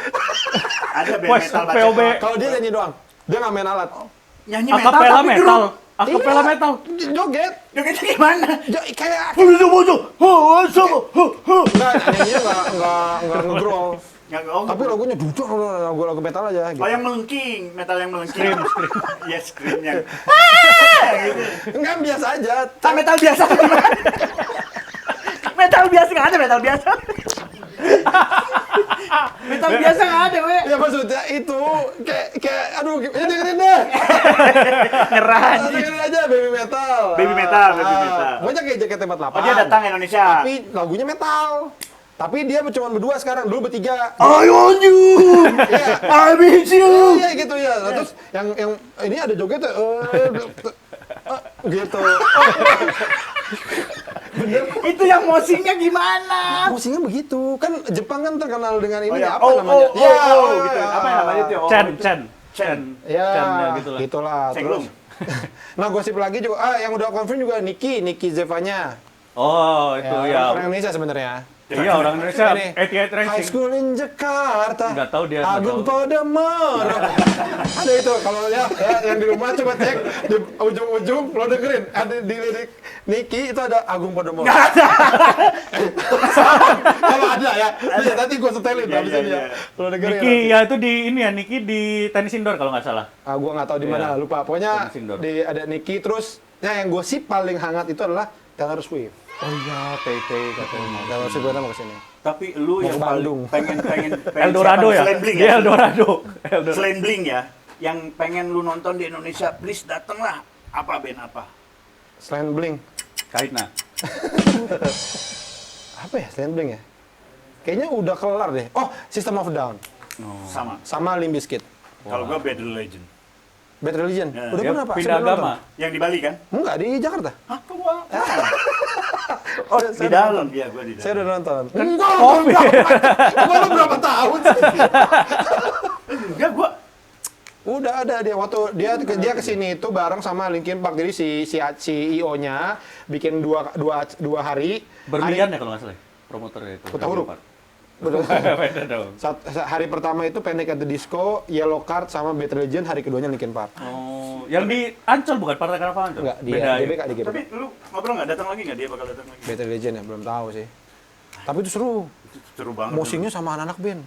Ada band Wes, metal POB. baceprot. Kalau dia nyanyi doang. Dia nggak main alat. Nyanyi metal Akapela tapi metal. grup. Akapela Iya. metal. Joget. Jogetnya gimana? Kayak Tapi nggak nyanyinya nggak ngegrol. Tapi lagunya duduk lagu metal aja. Gitu. Oh yang melengking, metal yang melengking. Scream. Iya, screamnya. Gitu. Enggak biasa aja. Ah, metal biasa gimana? Metal biasa nggak ada metal biasa. Metal biasa nggak ada, we. Ya maksudnya itu kayak aduh ini dengerin deh. Nyerah anjing. Dengerin aja Baby Metal. Baby Metal, Baby Metal. Pokoknya kayak JKT48. Oh, dia datang Indonesia. Tapi lagunya metal. Tapi dia cuma berdua sekarang, dulu bertiga. I want you. Iya. I miss you. Iya gitu ya. Nah, terus yang ini ada joget gitu. bener. Itu yang mosingnya gimana? Musiknya begitu. Kan Jepang kan terkenal dengan ini ya. apa namanya? Gitu. Apa namanya itu? Oh, Chen, itu. Chen. Chen. Ya, Chen, ya gitulah. gitulah. Cenglung. Terus, nah gosip lagi juga, yang udah confirm juga Niki Zevanya. Oh, itu ya. Orang Indonesia sebenarnya. Iya, orang Indonesia. Ini, 88 High Racing. School in Jakarta. Nggak tahu dia, nggak Agung tahu. Podomoro. Ada itu kalau ya yang di rumah coba cek di ujung-ujung lo dengerin ada di lirik Niki itu ada Agung Podomoro. Kalau ada ya, nanti gue setelin habis ini ya. Lo dengerin. Niki nanti. ya itu di ini ya, Niki di tenis indoor kalau nggak salah. Gue nggak tahu di mana, Iya. lupa. Pokoknya Tenis indoor. ada Niki terus. Nah yang gosip paling hangat itu adalah Taylor Swift. Oh iya, TT katanya. Taylor Swift mau kesini. Tapi lu Mau yang ke Bandung. pengen Eldorado ya? Selain Bling Dia Eldorado. Selain Bling ya, yang pengen lu nonton di Indonesia, please datanglah. Apa band apa? Selain Blink, Kaitna. apa ya selain Blink ya? Kayaknya udah kelar deh. Oh, System of a Down sama Limp Bizkit. Kalau gua Bad Religion. Bad Religion. Ya, Udah Dia pernah Pak? pindah Saya udah agama. Yang di Bali kan? nonton. Enggak, di Jakarta. Hah, gua. Oh, Di dalam dia, gua di dalam. Saya udah nonton. Kopi. Emang lu berapa tahun sih? Enggak, gua Udah ada dia waktu dia kesini itu bareng sama Linkin Park. Jadi si CEO-nya bikin dua hari. Berlian ya kalau nggak salah. Ya? Promotornya itu. Buta huruf. Beda dong. Hari pertama itu Panic at the Disco, Yellow Card sama Bad Religion, hari keduanya Linkin Park. Oh, yang di Ancol bukan Partai Karavan Ancol? Enggak, Beda. dia ya? GBK di GBK. tapi lu ngobrol nggak datang lagi nggak dia bakal datang lagi? Bad Religion ya, belum tahu sih. Tapi itu seru. Itu seru banget. Musiknya sama anak-anak band.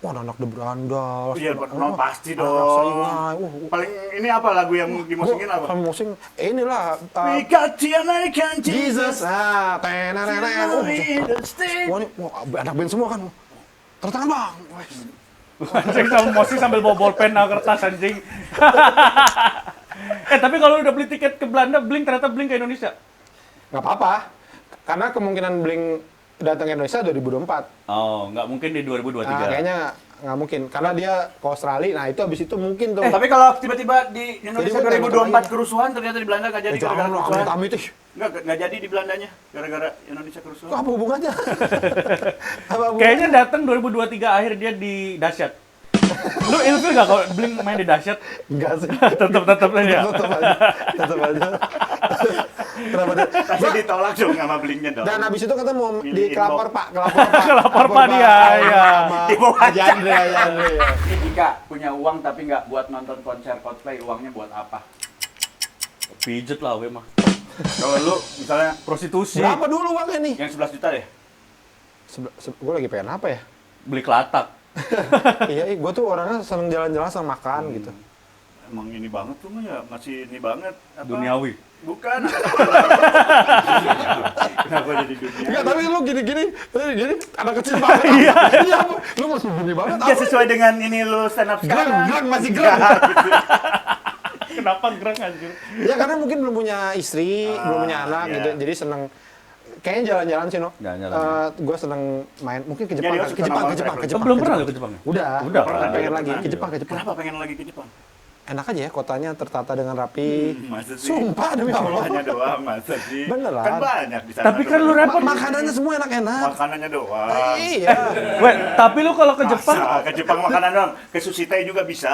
Wah, anak The Brandal. Iya, no, pasti Anak dong. Saingai. Paling ini apa lagu yang dimusikin apa? Kami musik, inilah. We got the American Jesus. Jesus. Tenenenen. Wah, ini anak band semua kan. Tertangan bang. Anjing sama Mosi sambil bawa bolpen nah kertas anjing. Tapi kalau udah beli tiket ke Belanda, Blink ternyata Blink ke Indonesia. Nggak apa-apa. Karena kemungkinan Blink datang ke Indonesia 2024. Oh, nggak mungkin di 2023. Kayaknya nggak mungkin. Karena dia ke Australia. Nah, itu habis itu mungkin tuh. Tapi kalau tiba-tiba di Indonesia Jadi, 2024 kerusuhan ternyata di Belanda nggak jadi gara-gara jangan lah, kerusuhan. amit-amit ih. Nggak jadi di Belandanya gara-gara Indonesia kerusuhan. Apa hubungannya? Apa hubungannya? Kayaknya datang 2023 akhir dia di Dahsyat. Lu ilfil nggak kalau Blink main di Dahsyat? Enggak sih. Tetep ya. Tetap aja. Tetap aja. Kenapa dia? Pasti ditolak dong sama Blinknya dong. Dan habis itu kita mau Pilih di kelapor inbox. Pak, kelapor Pak. Kelapor Pak dia, ya. Di bawah Aja Andre, Aja Andre. Ini jika punya uang tapi nggak buat nonton konser Coldplay, uangnya buat apa? Pijet lah we mah. Kalau lu misalnya Prostitusi. Berapa dulu uangnya nih? yang 11 juta deh? Gue lagi pengen apa ya? Beli kelatak. Iya, gue tuh orangnya seneng jalan-jalan sama makan gitu. Emang ini banget tuh mah ya, masih ini banget. Apa? Duniawi. Bukan. Kenapa jadi dunia? Enggak, tapi lu gini-gini, anak kecil banget. Iya, lu masih gini banget. Ya sesuai dengan ini lu stand up sekarang. Gerang, masih gerang. Gitu. Kenapa gerang anjir? Ya karena mungkin belum punya istri, belum punya anak iya. gitu. Jadi seneng kayaknya jalan-jalan sih, No. Jalan-jalan. Gue seneng main, mungkin ke Ya, Jepang, dia kan? suka ke Jepang, nonton ke Jepang, ke travel. Jepang. Belum ke pernah Jepang. lu ke Jepang? Udah, Udah. pengen lagi ke Jepang, ke Jepang. Kenapa pengen lagi ke Jepang? Enak aja ya, kotanya tertata dengan rapi. Masa sih? Sumpah demi Allah. Hanya doang, masa sih? Beneran. Kan banyak di sana. Tapi kan lu repot. Makanannya semua enak-enak. Makanannya doang. Iya. Weh, tapi lu kalau ke Jepang Masa ke Jepang makanan doang? Ke sushi teh juga bisa.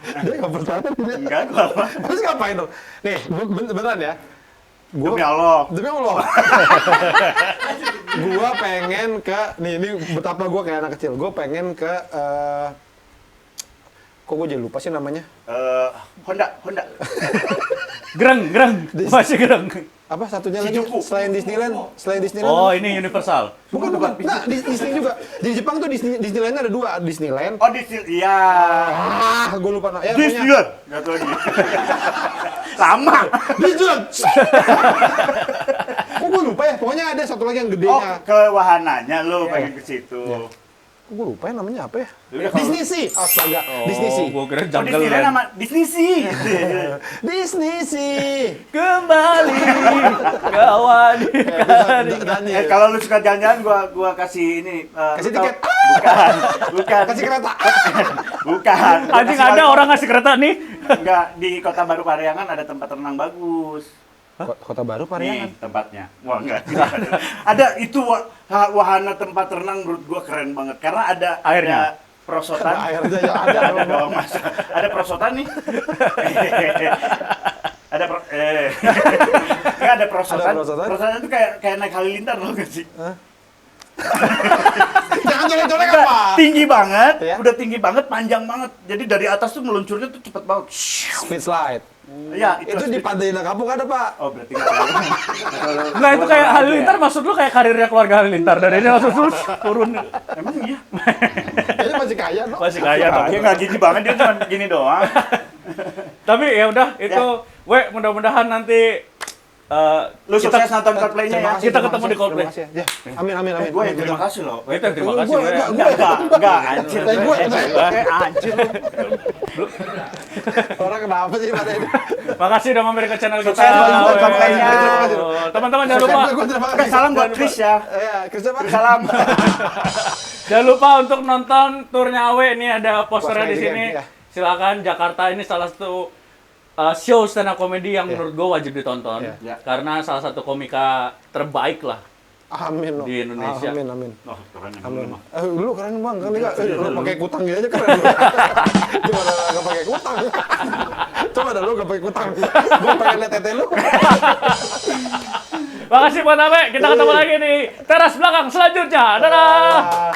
Dia nggak percaya. Enggak, gua apa? Terus ngapain dong? Nih, beneran ya. Gua, Demi Allah. Demi Allah. Gua pengen ke, ini betapa gua kayak anak kecil. Gua pengen ke, kok gue jadi lupa sih namanya? Honda. gerang. Masih gerang. Apa satunya lagi? Shinjuku. Selain Disneyland? Oh, ini Universal. Bukan. Nah, Disney juga. Di Jepang tuh Disneyland ada dua. Disneyland. Oh, iya. Gue lupa. Ya, Disneyland. Enggak tahu lagi. Lama. Disneyland. Kok gue lupa ya? Pokoknya ada satu lagi yang Oh, gedenya. ke wahananya lu pengen ke situ. Kok gue lupa ya namanya apa ya? Udah, kalau- Disney Sea. Astaga. Disney Sea. Gua kira Oh, Jungle Disneyland Land. sama Disney sih gitu. Disney Sea. Kembali kawan. Kalau lu suka jalan-jalan gua kasih ini Kasih lu tahu- tiket. Bukan. Kasih kereta. Bukan. Anjing Kasih ada wali- orang ngasih kereta nih. Enggak, di Kota Baru Parahyangan ada tempat renang bagus. Kota Baru Pariaman. Nih tempatnya. Wah enggak. Ada itu wahana tempat renang menurut gua keren banget karena ada Airnya? ada perosotan. Airnya ya ada. Ada dong Mas. Ada perosotan nih. Ada Nggak ada perosotan. Ada perosotan? Perosotan itu kayak naik halilintar loh gak sih? Jangan colek-colek Udah apa? tinggi banget, Ya? udah tinggi banget, panjang banget. Jadi dari atas tuh meluncurnya tuh cepet banget. Speed slide. Ya, Itu di Pantai Indah Kapuk ada, Pak. Oh, berarti nggak terlalu. Enggak, itu kayak Halilintar, maksud lu kayak karirnya keluarga Halilintar. Dari ini langsung turun. Emang iya? Kayaknya masih kaya, no? Masih kaya dong. Dia nggak gini banget, dia cuma gini doang. Tapi ya udah, itu mudah-mudahan nanti Lu sukses nonton Coldplay-nya ya. Kita ketemu di Coldplay. Terima kasih ya. Amin, amin, amin. Gue yang terima kasih loh. Kita yang terima kasih. Gua- We. Enggak, anjir. Gue- Anjir lu. Orang kenapa sih pada ini? Makasih udah mampir ke channel kita. Sukses buat We. Coldplay-nya. Teman-teman jangan lupa. Gue terima Oke, kasih. salam buat Chris ya. Ya, Chris apa? Salam. Jangan lupa untuk nonton turnya Awe. Ini ada posternya di Posternya sini. di- ya. Silakan, Jakarta ini salah satu show stand up comedy yang menurut gue wajib ditonton. Ya. Karena salah satu komika terbaik lah. Amin, no. Di Indonesia. Amin, amin. Oh, keren ya. Amin. Lu keren bang, kan enggak? Lu pakai kutang gini aja keren. Gimana nggak pakai kutang? Coba dah lu nggak pakai kutang. Gua pengen lihat tete lu. Makasih buat Awe. Kita ketemu lagi di teras belakang selanjutnya. Dadah. Ah.